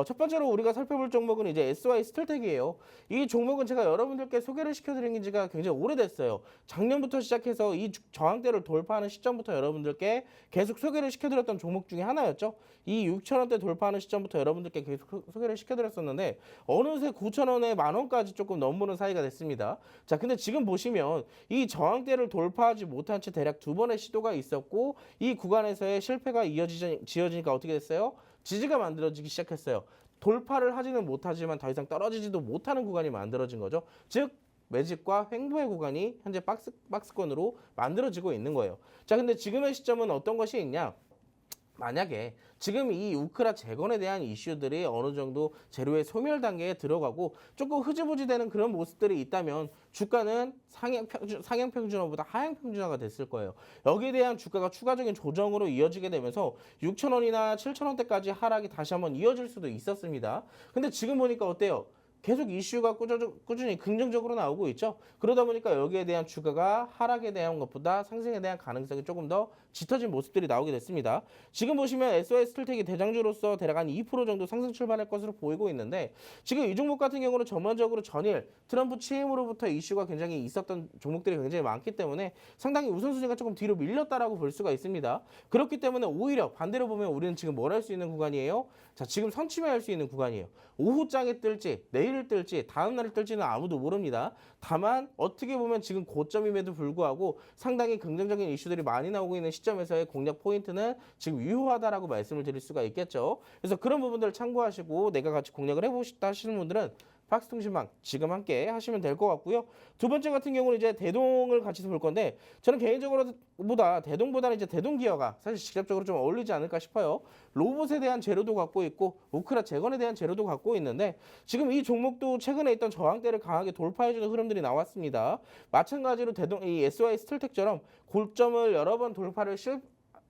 Speaker 3: 첫 번째로 우리가 살펴볼 종목은 이제 SY 스틸텍이에요. 이 종목은 제가 여러분들께 소개를 시켜드린 지가 굉장히 오래됐어요. 작년부터 시작해서 이 저항대를 돌파하는 시점부터 여러분들께 계속 소개를 시켜드렸던 종목 중에 하나였죠. 이 6,000원대 돌파하는 시점부터 여러분들께 계속 소개를 시켜드렸었는데 어느새 9,000원에 10,000원까지 조금 넘보는 사이가 됐습니다. 자, 근데 지금 보시면 이 저항대를 돌파하지 못한 채 대략 2번의 시도가 있었고 이 구간에서의 실패가 지어지니까 어떻게 됐어요? 지지가 만들어지기 시작했어요. 돌파를 하지는 못하지만 더 이상 떨어지지도 못하는 구간이 만들어진 거죠. 즉 매집과 횡보의 구간이 현재 박스권으로 만들어지고 있는 거예요. 자, 근데 지금의 시점은 어떤 것이 있냐? 만약에 지금 이 우크라 재건에 대한 이슈들이 어느 정도 재료의 소멸 단계에 들어가고 조금 흐지부지 되는 그런 모습들이 있다면 주가는 상향 평준화보다 하향 평준화가 됐을 거예요. 여기에 대한 주가가 추가적인 조정으로 이어지게 되면서 6,000원이나 7,000원대까지 하락이 다시 한번 이어질 수도 있었습니다. 근데 지금 보니까 어때요? 계속 이슈가 꾸준히 긍정적으로 나오고 있죠. 그러다 보니까 여기에 대한 주가가 하락에 대한 것보다 상승에 대한 가능성이 조금 더 짙어진 모습들이 나오게 됐습니다. 지금 보시면 SOS 스틸텍이 대장주로서 대략 한 2% 정도 상승 출발할 것으로 보이고 있는데 지금 이 종목 같은 경우는 전반적으로 전일 트럼프 취임으로부터 이슈가 굉장히 있었던 종목들이 굉장히 많기 때문에 상당히 우선순위가 조금 뒤로 밀렸다라고 볼 수가 있습니다. 그렇기 때문에 오히려 반대로 보면 우리는 지금 뭘 할 수 있는 구간이에요? 자, 지금 선취매할 수 있는 구간이에요. 오후장에 뜰지 내일 내일을 뜰지 다음 날을 뜰지는 아무도 모릅니다. 다만 어떻게 보면 지금 고점임에도 불구하고 상당히 긍정적인 이슈들이 많이 나오고 있는 시점에서의 공략 포인트는 지금 유효하다라고 말씀을 드릴 수가 있겠죠. 그래서 그런 부분들을 참고하시고 내가 같이 공략을 해보고 싶다 하시는 분들은 박스통신망 지금 함께 하시면 될 것 같고요. 두 번째 같은 경우는 이제 대동을 같이 볼 건데 저는 개인적으로보다 대동보다는 이제 대동기어가 사실 직접적으로 좀 어울리지 않을까 싶어요. 로봇에 대한 재료도 갖고 있고 우크라 재건에 대한 재료도 갖고 있는데 지금 이 종목도 최근에 있던 저항대를 강하게 돌파해주는 흐름들이 나왔습니다. 마찬가지로 이 SY 스틸텍처럼 고점을 여러 번 돌파를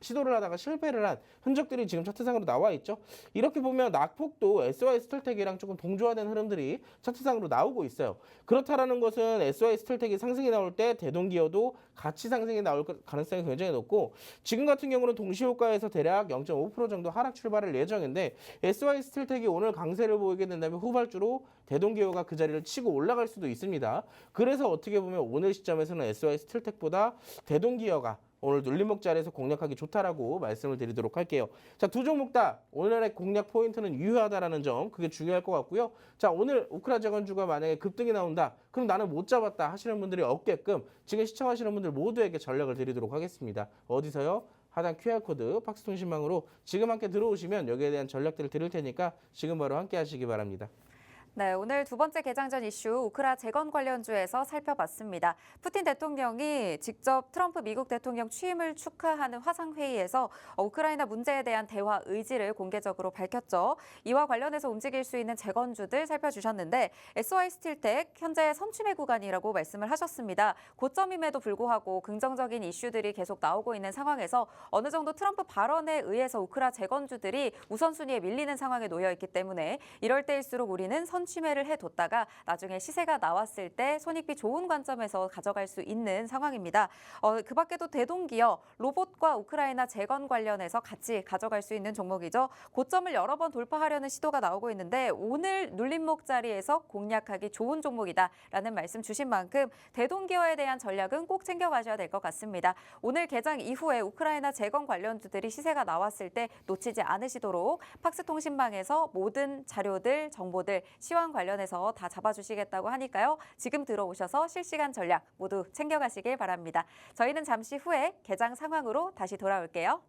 Speaker 3: 시도를 하다가 실패를 한 흔적들이 지금 차트상으로 나와 있죠. 이렇게 보면 낙폭도 SY 스틸텍이랑 조금 동조화된 흐름들이 차트상으로 나오고 있어요. 그렇다라는 것은 SY 스틸텍이 상승이 나올 때 대동기어도 같이 상승이 나올 가능성이 굉장히 높고 지금 같은 경우는 동시효과에서 대략 0.5% 정도 하락 출발할 예정인데 SY 스틸텍이 오늘 강세를 보이게 된다면 후발주로 대동기어가 그 자리를 치고 올라갈 수도 있습니다. 그래서 어떻게 보면 오늘 시점에서는 SY 스틸텍보다 대동기어가 오늘 눌림목 자리에서 공략하기 좋다라고 말씀을 드리도록 할게요. 자, 두 종목 다 오늘의 공략 포인트는 유효하다라는 점 그게 중요할 것 같고요. 자, 오늘 우크라 재건주가 만약에 급등이 나온다. 그럼 나는 못 잡았다 하시는 분들이 없게끔 지금 시청하시는 분들 모두에게 전략을 드리도록 하겠습니다. 어디서요? 하단 QR코드 박스통신망으로 지금 함께 들어오시면 여기에 대한 전략들을 드릴 테니까 지금 바로 함께 하시기 바랍니다.
Speaker 1: 네, 오늘 두 번째 개장전 이슈 우크라 재건 관련주에서 살펴봤습니다. 푸틴 대통령이 직접 트럼프 미국 대통령 취임을 축하하는 화상회의에서 우크라이나 문제에 대한 대화 의지를 공개적으로 밝혔죠. 이와 관련해서 움직일 수 있는 재건주들 살펴주셨는데 SY 스틸텍 현재 선취매 구간이라고 말씀을 하셨습니다. 고점임에도 불구하고 긍정적인 이슈들이 계속 나오고 있는 상황에서 어느 정도 트럼프 발언에 의해서 우크라 재건주들이 우선순위에 밀리는 상황에 놓여 있기 때문에 이럴 때일수록 우리는 취매를 해뒀다가 나중에 시세가 나왔을 때 손익비 좋은 관점에서 가져갈 수 있는 상황입니다. 그 밖에도 대동기어, 로봇과 우크라이나 재건 관련해서 같이 가져갈 수 있는 종목이죠. 고점을 여러 번 돌파하려는 시도가 나오고 있는데 오늘 눌림목 자리에서 공략하기 좋은 종목이다라는 말씀 주신 만큼 대동기어에 대한 전략은 꼭 챙겨가셔야 될 것 같습니다. 오늘 개장 이후에 우크라이나 재건 관련주들이 시세가 나왔을 때 놓치지 않으시도록 팍스통신망에서 모든 자료들, 정보들, 시황 관련해서 다 잡아주시겠다고 하니까요. 지금 들어오셔서 실시간 전략 모두 챙겨가시길 바랍니다. 저희는 잠시 후에 개장 상황으로 다시 돌아올게요.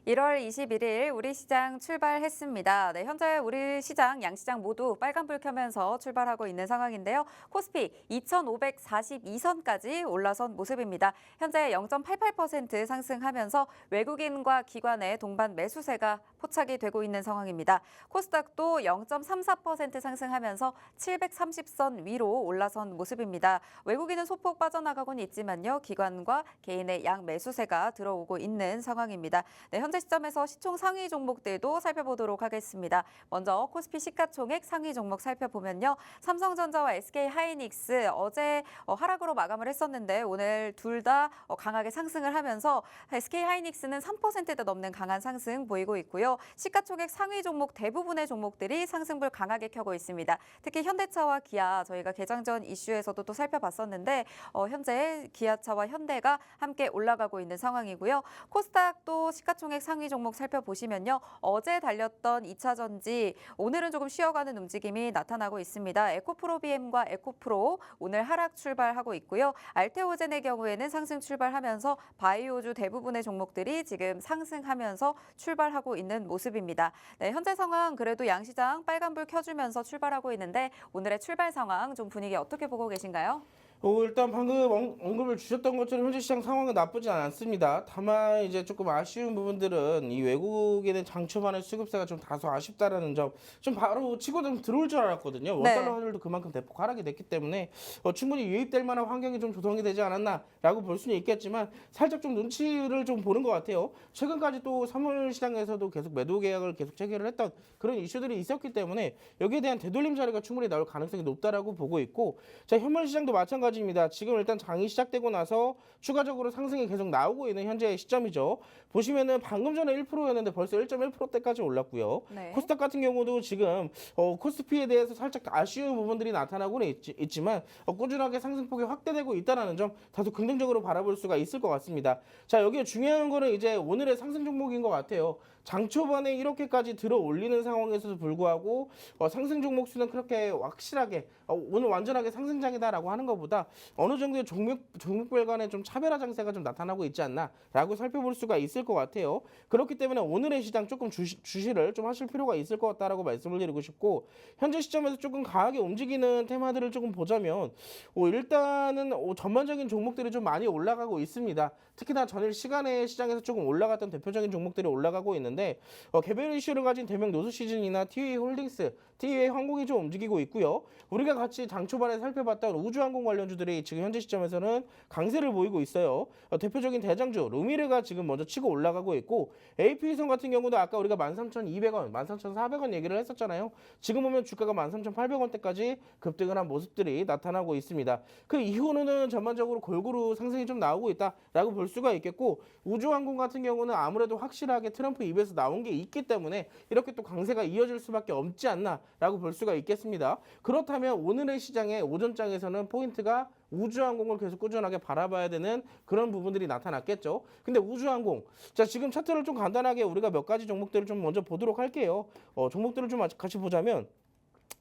Speaker 1: (1월 21일) 우리 시장 출발했습니다. 네, 현재 우리 시장, 양시장 모두 빨간불 켜면서 출발하고 있는 상황인데요. 코스피 2,542선까지 올라선 모습입니다. 현재 0.88% 상승하면서 외국인과 기관의 동반 매수세가 포착이 되고 있는 상황입니다. 코스닥도 0.34% 상승하면서 730선 위로 올라선 모습입니다. 외국인은 소폭 빠져나가곤 있지만요. 기관과 개인의 양 매수세가 들어오고 있는 상황입니다. 네, 현재 시점에서 시총 상위 종목들도 살펴보도록 하겠습니다. 먼저 코스피 시가총액 상위 종목 살펴보면요. 삼성전자와 SK하이닉스 어제 하락으로 마감을 했었는데 오늘 둘 다 강하게 상승을 하면서 SK하이닉스는 3%대 넘는 강한 상승 보이고 있고요. 시가총액 상위 종목 대부분의 종목들이 상승불 강하게 켜고 있습니다. 특히 현대차와 기아 저희가 개장 전 이슈에서도 또 살펴봤었는데 현재 기아차와 현대가 함께 올라가고 있는 상황이고요. 코스닥도 시가총액 코스닥 상위 종목 살펴보시면요. 어제 달렸던 2차 전지, 오늘은 조금 쉬어가는 움직임이 나타나고 있습니다. 에코프로비엠과 에코프로 오늘 하락 출발하고 있고요. 알테오젠의 경우에는 상승 출발하면서 바이오주 대부분의 종목들이 지금 상승하면서 출발하고 있는 모습입니다. 네, 현재 상황 그래도 양시장 빨간불 켜주면서 출발하고 있는데 오늘의 출발 상황 좀 분위기 어떻게 보고 계신가요?
Speaker 3: 일단 방금 언급을 주셨던 것처럼 현재 시장 상황은 나쁘지 않습니다. 다만 이제 조금 아쉬운 부분들은 이 외국인의 장초반의 수급세가 좀 다소 아쉽다라는 점, 좀 바로 치고 좀 들어올 줄 알았거든요. 원달러 환율도 그만큼 대폭 하락이 됐기 때문에 충분히 유입될 만한 환경이 좀 조성이 되지 않았나라고 볼 수는 있겠지만 살짝 좀 눈치를 좀 보는 것 같아요. 최근까지 또 3월 시장에서도 계속 매도 계약을 계속 체결을 했던 그런 이슈들이 있었기 때문에 여기에 대한 되돌림 자리가 충분히 나올 가능성이 높다라고 보고 있고, 자, 현물 시장도 마찬가지입니다. 지금 일단 장이 시작되고 나서 추가적으로 상승이 계속 나오고 있는 현재의 시점이죠. 보시면은 방금 전에 1%였는데 벌써 1.1%대까지 올랐고요.
Speaker 1: 네.
Speaker 3: 코스닥 같은 경우도 지금 코스피에 대해서 살짝 아쉬운 부분들이 나타나고는 있지만 꾸준하게 상승폭이 확대되고 있다는 점 다소 긍정적으로 바라볼 수가 있을 것 같습니다. 자, 여기에 중요한 거는 이제 오늘의 상승 종목인 것 같아요. 장 초반에 이렇게까지 들어 올리는 상황에서도 불구하고 상승 종목 수는 그렇게 확실하게 오늘 완전하게 상승장이다라고 하는 것보다 어느 정도의 종목별 간의 좀 차별화 장세가 좀 나타나고 있지 않나라고 살펴볼 수가 있을 것 같아요. 그렇기 때문에 오늘의 시장 조금 주시를 좀 하실 필요가 있을 것 같다라고 말씀을 드리고 싶고, 현재 시점에서 조금 강하게 움직이는 테마들을 조금 보자면 일단은 전반적인 종목들이 좀 많이 올라가고 있습니다. 특히나 전일 시간에 시장에서 조금 올라갔던 대표적인 종목들이 올라가고 있는데 개별 이슈를 가진 대명 노스 시즌이나 티웨이 홀딩스, 티웨이 항공이 좀 움직이고 있고요. 우리가 같이 장 초반에 살펴봤던 우주항공 관련주들이 지금 현재 시점에서는 강세를 보이고 있어요. 대표적인 대장주 루미르가 지금 먼저 치고 올라가고 있고, AP위성 같은 경우도 아까 우리가 13,200원, 13,400원 얘기를 했었잖아요. 지금 보면 주가가 13,800원대까지 급등을 한 모습들이 나타나고 있습니다. 그 이후로는 전반적으로 골고루 상승이 좀 나오고 있다라고 볼 수가 있겠고, 우주항공 같은 경우는 아무래도 확실하게 트럼프 입에서 나온 게 있기 때문에 이렇게 또 강세가 이어질 수밖에 없지 않나라고 볼 수가 있겠습니다. 그렇다면 오늘의 시장의 오전장에서는 포인트가 우주항공을 계속 꾸준하게 바라봐야 되는 그런 부분들이 나타났겠죠. 근데 우주항공, 자, 지금 차트를 좀 간단하게 우리가 몇 가지 종목들을 좀 먼저 보도록 할게요. 종목들을 좀 같이 보자면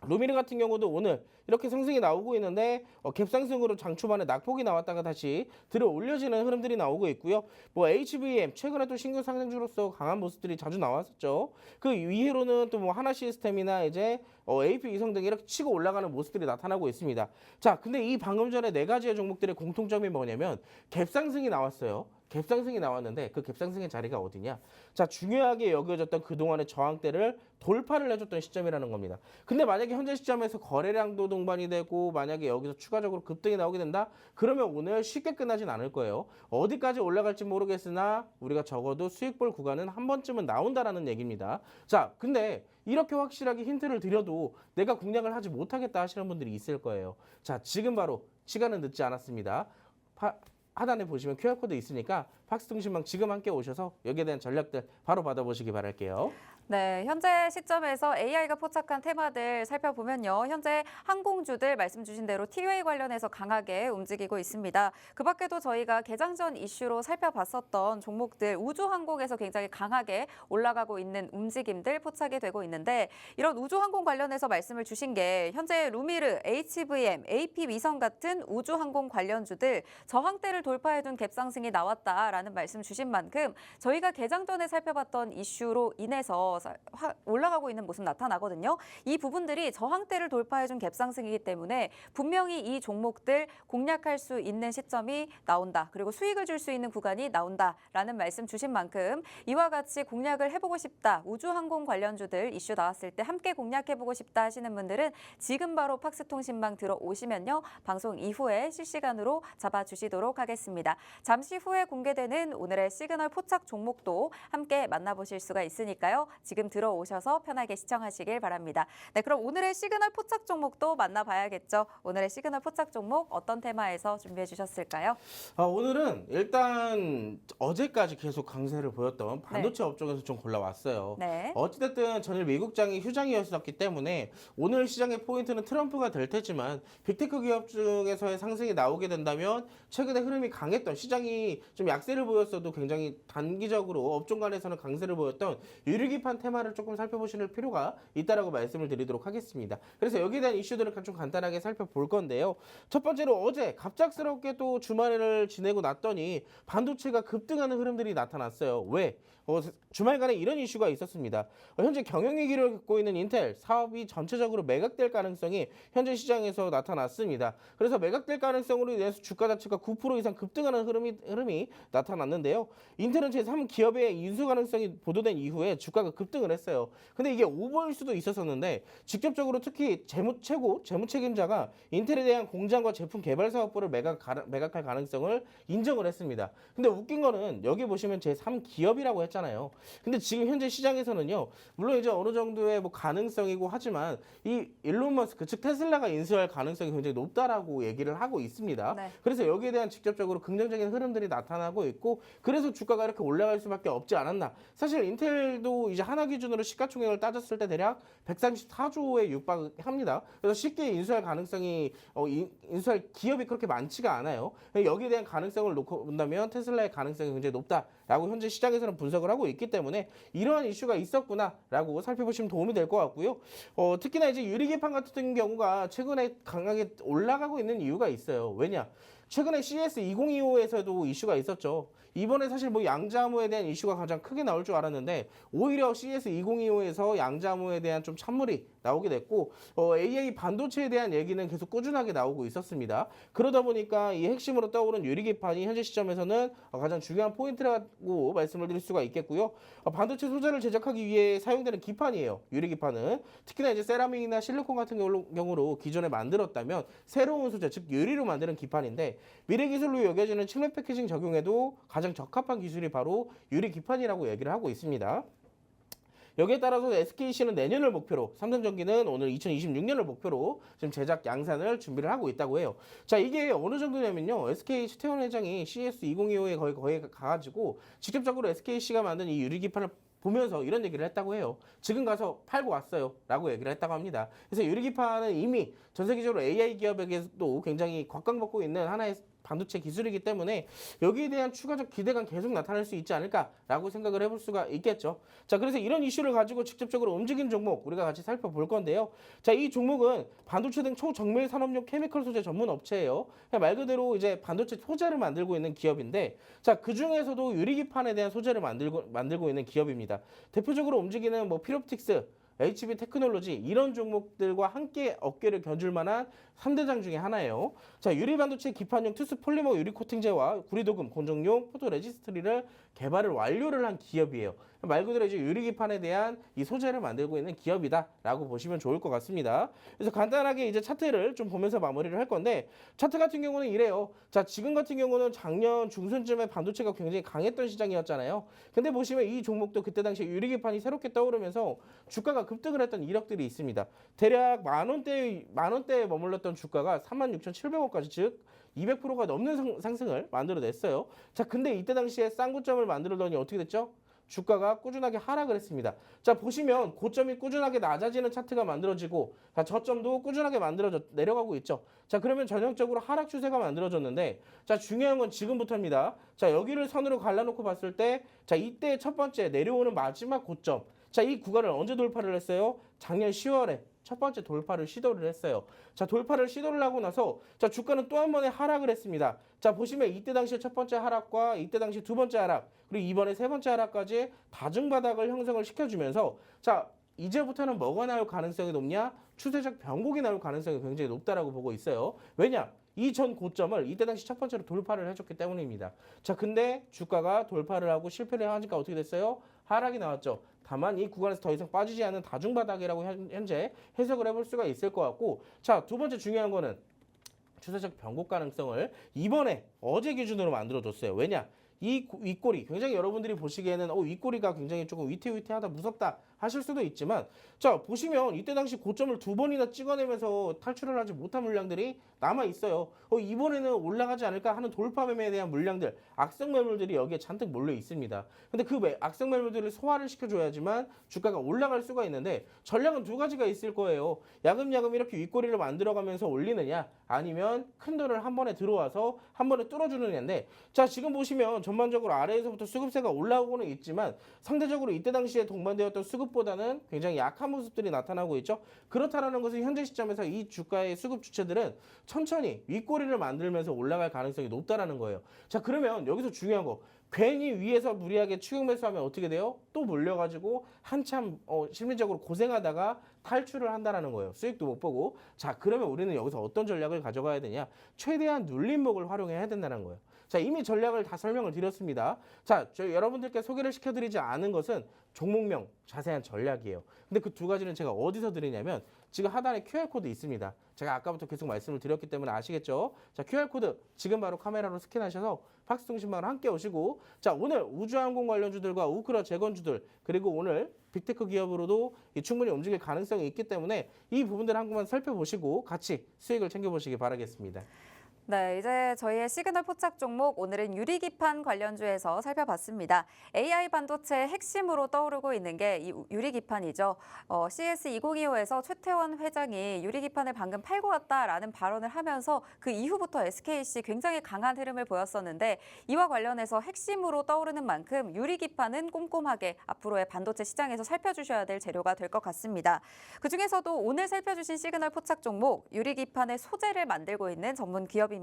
Speaker 3: 루미르 같은 경우도 오늘 이렇게 상승이 나오고 있는데 갭상승으로 장 초반에 낙폭이 나왔다가 다시 들어 올려지는 흐름들이 나오고 있고요. HVM 최근에 또 신규 상승주로서 강한 모습들이 자주 나왔었죠. 그 이후로는 또 하나 시스템이나 이제 AP위성 등 이렇게 치고 올라가는 모습들이 나타나고 있습니다. 자, 근데 이 방금 전에 네 가지의 종목들의 공통점이 뭐냐면 갭상승이 나왔어요. 갭상승이 나왔는데 그 갭상승의 자리가 어디냐? 자, 중요하게 여겨졌던 그동안의 저항대를 돌파를 해줬던 시점이라는 겁니다. 근데 만약에 현재 시점에서 거래량도 동반이 되고 만약에 여기서 추가적으로 급등이 나오게 된다? 그러면 오늘 쉽게 끝나진 않을 거예요. 어디까지 올라갈지 모르겠으나 우리가 적어도 수익볼 구간은 한 번쯤은 나온다라는 얘기입니다. 자, 근데 이렇게 확실하게 힌트를 드려도 내가 공략을 하지 못하겠다 하시는 분들이 있을 거예요. 자, 지금 바로 시간은 늦지 않았습니다. 하단에 보시면 QR코드 있으니까 팍스통신망 지금 함께 오셔서 여기에 대한 전략들 바로 받아보시기 바랄게요.
Speaker 1: 네, 현재 시점에서 AI가 포착한 테마들 살펴보면요. 현재 항공주들 말씀 주신 대로 티웨이 관련해서 강하게 움직이고 있습니다. 그 밖에도 저희가 개장 전 이슈로 살펴봤었던 종목들 우주항공에서 굉장히 강하게 올라가고 있는 움직임들 포착이 되고 있는데, 이런 우주항공 관련해서 말씀을 주신 게 현재 루미르, HVM, AP위성 같은 우주항공 관련주들 저항대를 돌파해둔 갭상승이 나왔다라는 말씀 주신 만큼 저희가 개장 전에 살펴봤던 이슈로 인해서 올라가고 있는 모습 나타나거든요. 이 부분들이 저항대를 돌파해준 갭상승이기 때문에 분명히 이 종목들 공략할 수 있는 시점이 나온다. 그리고 수익을 줄 수 있는 구간이 나온다라는 말씀 주신 만큼 이와 같이 공략을 해보고 싶다. 우주항공 관련주들 이슈 나왔을 때 함께 공략해보고 싶다 하시는 분들은 지금 바로 팍스통신망 들어오시면요. 방송 이후에 실시간으로 잡아주시도록 하겠습니다. 잠시 후에 공개되는 오늘의 시그널 포착 종목도 함께 만나보실 수가 있으니까요. 지금 들어오셔서 편하게 시청하시길 바랍니다. 네, 그럼 오늘의 시그널 포착 종목도 만나봐야겠죠. 오늘의 시그널 포착 종목 어떤 테마에서 준비해 주셨을까요?
Speaker 3: 오늘은 일단 어제까지 계속 강세를 보였던 반도체 업종에서 좀 골라왔어요.
Speaker 1: 네.
Speaker 3: 어찌됐든 전일 미국장이 휴장이었었기 때문에 오늘 시장의 포인트는 트럼프가 될 테지만 빅테크 기업 중에서의 상승이 나오게 된다면 최근에 흐름이 강했던 시장이 좀 약세를 강세를 보였어도 굉장히 단기적으로 업종 간에서는 강세를 보였던 유리기판 테마를 조금 살펴보실 필요가 있다라고 말씀을 드리도록 하겠습니다. 그래서 여기에 대한 이슈들을 좀 간단하게 살펴볼 건데요. 첫 번째로 어제 갑작스럽게 또 주말을 지내고 났더니 반도체가 급등하는 흐름들이 나타났어요. 왜? 주말간에 이런 이슈가 있었습니다. 현재 경영위기를 겪고 있는 인텔 사업이 전체적으로 매각될 가능성이 현재 시장에서 나타났습니다. 그래서 매각될 가능성으로 인해서 주가 자체가 9% 이상 급등하는 흐름이 나타났는데요. 인텔은 제3기업의 인수 가능성이 보도된 이후에 주가가 급등을 했어요. 근데 이게 오버일 수도 있었었는데 직접적으로 특히 최고 재무 책임자가 인텔에 대한 공장과 제품 개발 사업부를 매각할 가능성을 인정을 했습니다. 근데 웃긴 거는 여기 보시면 제3기업이라고 했잖아요. 근데 지금 현재 시장에서는요, 물론 이제 어느 정도의 뭐 가능성이고 하지만 이 일론 머스크 즉 테슬라가 인수할 가능성이 굉장히 높다라고 얘기를 하고 있습니다.
Speaker 1: 네.
Speaker 3: 그래서 여기에 대한 직접적으로 긍정적인 흐름들이 나타나고 있고 그래서 주가가 이렇게 올라갈 수밖에 없지 않았나. 사실 인텔도 이제 하나 기준으로 시가총액을 따졌을 때 대략 134조에 육박합니다. 그래서 쉽게 인수할 가능성이 인수할 기업이 그렇게 많지가 않아요. 여기에 대한 가능성을 놓고 본다면 테슬라의 가능성이 굉장히 높다라고 현재 시장에서는 분석을 하고 있기 때문에 이러한 이슈가 있었구나라고 살펴보시면 도움이 될 것 같고요. 특히나 이제 유리기판 같은 경우가 최근에 강하게 올라가고 있는 이유가 있어요. 왜냐? 최근에 CS 2025에서도 이슈가 있었죠. 이번에 사실 뭐 양자무에 대한 이슈가 가장 크게 나올 줄 알았는데 오히려 CS 2025에서 양자무에 대한 좀 찬물이 나오게 됐고 AI 반도체에 대한 얘기는 계속 꾸준하게 나오고 있었습니다. 그러다 보니까 이 핵심으로 떠오른 유리기판이 현재 시점에서는 가장 중요한 포인트라고 말씀을 드릴 수가 있겠고요. 반도체 소재를 제작하기 위해 사용되는 기판이에요. 유리기판은 특히나 이제 세라믹이나 실리콘 같은 경우로 기존에 만들었다면 새로운 소재 즉 유리로 만드는 기판인데 미래 기술로 여겨지는 칠레 패키징 적용에도 가장 적합한 기술이 바로 유리기판이라고 얘기를 하고 있습니다. 여기에 따라서 SKC는 내년을 목표로, 삼성전기는 오늘 2026년을 목표로 지금 제작 양산을 준비를 하고 있다고 해요. 자, 이게 어느 정도냐면요. SK 최태원 회장이 CS 2025에 거의 가가지고 직접적으로 SKC가 만든 이 유리기판을 보면서 이런 얘기를 했다고 해요. 지금 가서 팔고 왔어요 라고 얘기를 했다고 합니다. 그래서 유리기판은 이미 전 세계적으로 AI 기업에게도 굉장히 곽광받고 있는 하나의 반도체 기술이기 때문에 여기에 대한 추가적 기대감 계속 나타날 수 있지 않을까라고 생각을 해볼 수가 있겠죠. 자, 그래서 이런 이슈를 가지고 직접적으로 움직인 종목 우리가 같이 살펴볼 건데요. 자, 이 종목은 반도체 등 초정밀 산업용 케미컬 소재 전문 업체예요. 말 그대로 이제 반도체 소재를 만들고 있는 기업인데, 자, 그 중에서도 유리기판에 대한 소재를 만들고 있는 기업입니다. 대표적으로 움직이는 뭐 필옵틱스, HB 테크놀로지 이런 종목들과 함께 어깨를 겨줄 만한 3대장 중에 하나예요. 자, 유리반도체 기판용 투스 폴리머 유리 코팅제와 구리도금, 건정용 포토 레지스트리를 개발을 완료를 한 기업이에요. 말 그대로 이제 유리기판에 대한 이 소재를 만들고 있는 기업이다라고 보시면 좋을 것 같습니다. 그래서 간단하게 이제 차트를 좀 보면서 마무리를 할 건데, 차트 같은 경우는 이래요. 자, 지금 같은 경우는 작년 중순쯤에 반도체가 굉장히 강했던 시장이었잖아요. 근데 보시면 이 종목도 그때 당시에 유리기판이 새롭게 떠오르면서 주가가 급등을 했던 이력들이 있습니다. 대략 만 원대에 머물렀던 주가가 36,700원까지, 즉 200%가 넘는 상승을 만들어냈어요. 자, 근데 이때 당시에 싼 고점을 만들더니 어떻게 됐죠? 주가가 꾸준하게 하락을 했습니다. 자, 보시면 고점이 꾸준하게 낮아지는 차트가 만들어지고, 자, 저점도 꾸준하게 내려가고 있죠. 자, 그러면 전형적으로 하락 추세가 만들어졌는데, 자, 중요한 건 지금부터입니다. 자, 여기를 선으로 갈라놓고 봤을 때, 자, 이때 첫 번째 내려오는 마지막 고점, 자, 이 구간을 언제 돌파를 했어요? 작년 10월에 첫 번째 돌파를 시도를 했어요. 자, 돌파를 시도를 하고 나서 자, 주가는 또 한 번에 하락을 했습니다. 자, 보시면 이때 당시에 첫 번째 하락과 이때 당시 두 번째 하락, 그리고 이번에 세 번째 하락까지 다중바닥을 형성을 시켜주면서, 자, 이제부터는 뭐가 나올 가능성이 높냐? 추세적 변곡이 나올 가능성이 굉장히 높다라고 보고 있어요. 왜냐? 이 전 고점을 이때 당시 첫 번째로 돌파를 해줬기 때문입니다. 자, 근데 주가가 돌파를 하고 실패를 하니까 어떻게 됐어요? 하락이 나왔죠. 다만 이 구간에서 더 이상 빠지지 않는 다중바닥이라고 현재 해석을 해볼 수가 있을 것 같고, 자, 두 번째 중요한 거는 추세적 변곡 가능성을 이번에 어제 기준으로 만들어줬어요. 왜냐? 이 윗꼬리 굉장히 여러분들이 보시기에는 윗꼬리가 굉장히 조금 위태위태하다, 무섭다 하실 수도 있지만, 자, 보시면 이때 당시 고점을 두 번이나 찍어내면서 탈출을 하지 못한 물량들이 남아 있어요. 이번에는 올라가지 않을까 하는 돌파 매매에 대한 물량들, 악성 매물들이 여기에 잔뜩 몰려 있습니다. 근데 그 악성 매물들을 소화를 시켜줘야지만 주가가 올라갈 수가 있는데, 전략은 두 가지가 있을 거예요. 야금야금 이렇게 윗꼬리를 만들어가면서 올리느냐, 아니면 큰 돈을 한 번에 들어와서 한 번에 뚫어주느냐인데, 자, 지금 보시면 전반적으로 아래에서부터 수급세가 올라오고는 있지만 상대적으로 이때 당시에 동반되었던 수급보다는 굉장히 약한 모습들이 나타나고 있죠. 그렇다는 것은 현재 시점에서 이 주가의 수급 주체들은 천천히 윗꼬리를 만들면서 올라갈 가능성이 높다라는 거예요. 자, 그러면 여기서 중요한 거, 괜히 위에서 무리하게 추격 매수하면 어떻게 돼요? 또 몰려가지고 한참 심리적으로 고생하다가 탈출을 한다라는 거예요. 수익도 못 보고. 자, 그러면 우리는 여기서 어떤 전략을 가져가야 되냐? 최대한 눌림목을 활용해야 된다는 거예요. 자, 이미 전략을 다 설명을 드렸습니다. 자, 저희 여러분들께 소개를 시켜드리지 않은 것은 종목명, 자세한 전략이에요. 근데 그 두 가지는 제가 어디서 드리냐면 지금 하단에 QR코드 있습니다. 제가 아까부터 계속 말씀을 드렸기 때문에 아시겠죠? 자, QR코드 지금 바로 카메라로 스캔하셔서 팍스통신망으로 함께 오시고, 자, 오늘 우주항공 관련주들과 우크라 재건주들, 그리고 오늘 빅테크 기업으로도 충분히 움직일 가능성이 있기 때문에 이 부분들을 한번만 살펴보시고 같이 수익을 챙겨보시기 바라겠습니다.
Speaker 1: 네, 이제 저희의 시그널 포착 종목 오늘은 유리기판 관련주에서 살펴봤습니다. AI 반도체의 핵심으로 떠오르고 있는 게 이 유리기판이죠. CS2025에서 최태원 회장이 유리기판을 방금 팔고 왔다라는 발언을 하면서 그 이후부터 SKC 굉장히 강한 흐름을 보였었는데 이와 관련해서 핵심으로 떠오르는 만큼 유리기판은 꼼꼼하게 앞으로의 반도체 시장에서 살펴주셔야 될 재료가 될 것 같습니다. 그중에서도 오늘 살펴주신 시그널 포착 종목 유리기판의 소재를 만들고 있는 전문 기업입니다.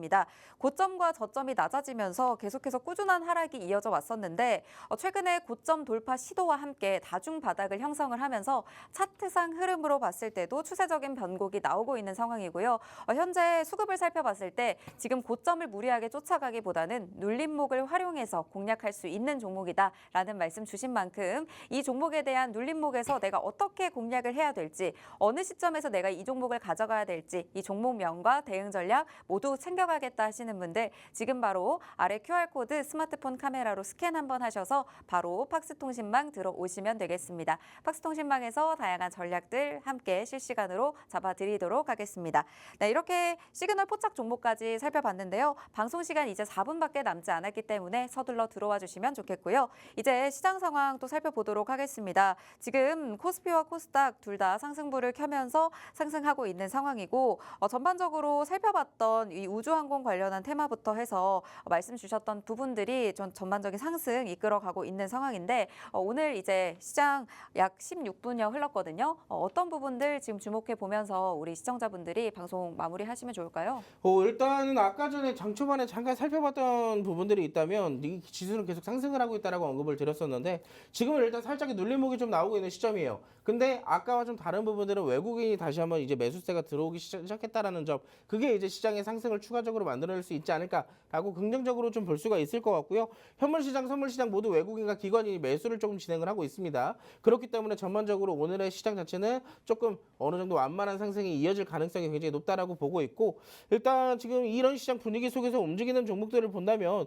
Speaker 1: 고점과 저점이 낮아지면서 계속해서 꾸준한 하락이 이어져 왔었는데 최근에 고점 돌파 시도와 함께 다중 바닥을 형성을 하면서 차트상 흐름으로 봤을 때도 추세적인 변곡이 나오고 있는 상황이고요. 현재 수급을 살펴봤을 때 지금 고점을 무리하게 쫓아가기보다는 눌림목을 활용해서 공략할 수 있는 종목이다라는 말씀 주신 만큼 이 종목에 대한 눌림목에서 내가 어떻게 공략을 해야 될지, 어느 시점에서 내가 이 종목을 가져가야 될지 이 종목명과 대응 전략 모두 챙겨가겠다 하시는 분들 지금 바로 아래 QR코드 스마트폰 카메라로 스캔 한번 하셔서 바로 팍스통신망 들어오시면 되겠습니다. 팍스통신망에서 다양한 전략들 함께 실시간으로 잡아드리도록 하겠습니다. 네, 이렇게 시그널 포착 종목까지 살펴봤는데요. 방송 시간 이제 4분밖에 남지 않았기 때문에 서둘러 들어와 주시면 좋겠고요. 이제 시장 상황 또 살펴보도록 하겠습니다. 지금 코스피와 코스닥 둘 다 상승부를 켜면서 상승하고 있는 상황이고 전반적으로 살펴봤던 이 우주항공 관련한 테마부터 해서 말씀 주셨던 부분들이 전반적인 상승 이끌어가고 있는 상황인데 오늘 이제 시장 약 16분여 흘렀거든요. 어떤 부분들 지금 주목해 보면서 우리 시청자분들이 방송 마무리하시면 좋을까요?
Speaker 3: 일단은 아까 전에 장 초반에 잠깐 살펴봤던 부분들이 있다면 이 지수는 계속 상승을 하고 있다라고 언급을 드렸었는데 지금은 일단 살짝의 눌림목이 좀 나오고 있는 시점이에요. 근데 아까와 좀 다른 부분들은 외국인이 다시 한번 이제 매수세가 들어오기 시작했다라는 점, 그게 이제 시장의 상승을 추가적으로 만들어낼 수 있지 않을까라고 긍정적으로 좀 볼 수가 있을 것 같고요. 현물시장, 선물시장 모두 외국인과 기관이 매수를 조금 진행을 하고 있습니다. 그렇기 때문에 전반적으로 오늘의 시장 자체는 조금 어느 정도 완만한 상승이 이어질 가능성이 굉장히 높다라고 보고 있고, 일단 지금 이런 시장 분위기 속에서 움직이는 종목들을 본다면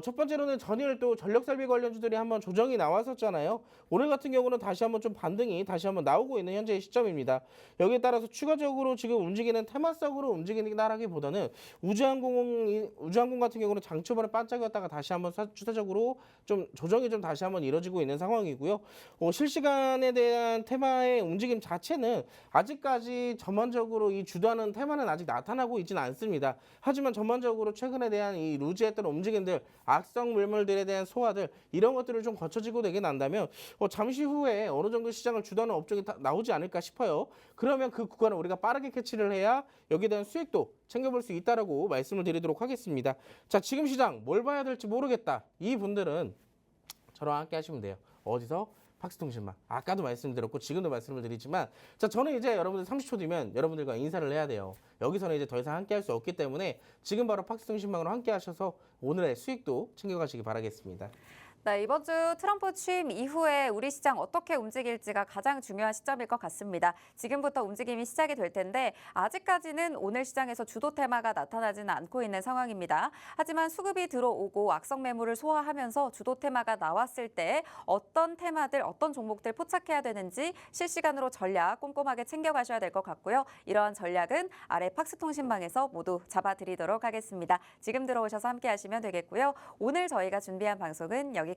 Speaker 3: 첫 번째로는 전일 또 전력살비 관련주들이 한번 조정이 나왔었잖아요. 오늘 같은 경우는 다시 한번 좀 반등이 다시 한번 나오고 있는 현재의 시점입니다. 여기에 따라서 추가적으로 지금 움직이는 테마성으로 움직이다라기보다는 우주항공 같은 경우는 장 초반에 반짝였다가 다시 한번 추세적으로 좀 조정이 좀 다시 한번 이뤄지고 있는 상황이고요. 실시간에 대한 테마의 움직임 자체는 아직까지 전반적으로 이 주도하는 테마는 아직 나타나고 있지는 않습니다. 하지만 전반적으로 최근에 대한 이 루즈했던 움직임들, 악성 물물들에 대한 소화들, 이런 것들을 좀 거쳐지고 되게 난다면 잠시 후에 어느 정도 시장을 주도하는 업종이 나오지 않을까 싶어요. 그러면 그 구간을 우리가 빠르게 캐치를 해야 여기에 대한 수익도 챙겨볼 수 있다라고 말씀을 드리도록 하겠습니다. 자, 지금 시장 뭘 봐야 될지 모르겠다. 이 분들은 저랑 함께 하시면 돼요. 어디서? 팍스통신망. 아까도 말씀드렸고 지금도 말씀을 드리지만, 자, 저는 이제 여러분들 30초 뒤면 여러분들과 인사를 해야 돼요. 여기서는 이제 더 이상 함께 할 수 없기 때문에 지금 바로 팍스통신망으로 함께 하셔서 오늘의 수익도 챙겨가시기 바라겠습니다.
Speaker 1: 네, 이번 주 트럼프 취임 이후에 우리 시장 어떻게 움직일지가 가장 중요한 시점일 것 같습니다. 지금부터 움직임이 시작이 될 텐데 아직까지는 오늘 시장에서 주도 테마가 나타나지는 않고 있는 상황입니다. 하지만 수급이 들어오고 악성 매물을 소화하면서 주도 테마가 나왔을 때 어떤 테마들, 어떤 종목들 포착해야 되는지 실시간으로 전략 꼼꼼하게 챙겨가셔야 될 것 같고요. 이러한 전략은 아래 팍스통신망에서 모두 잡아드리도록 하겠습니다. 지금 들어오셔서 함께 하시면 되겠고요. 오늘 저희가 준비한 방송은 여기까지입니다.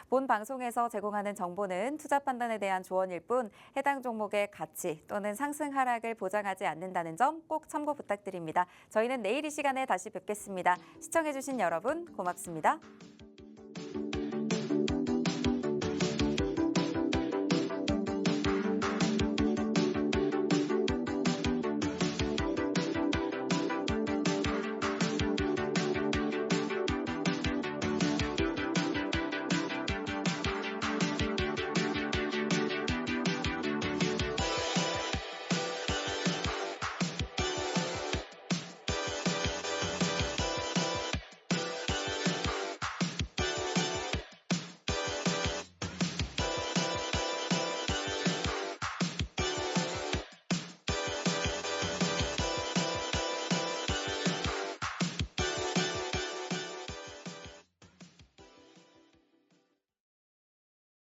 Speaker 1: 본 방송에서 제공하는 정보는 투자 판단에 대한 조언일 뿐 해당 종목의 가치 또는 상승 하락을 보장하지 않는다는 점 꼭 참고 부탁드립니다. 저희는 내일 이 시간에 다시 뵙겠습니다. 시청해주신 여러분 고맙습니다.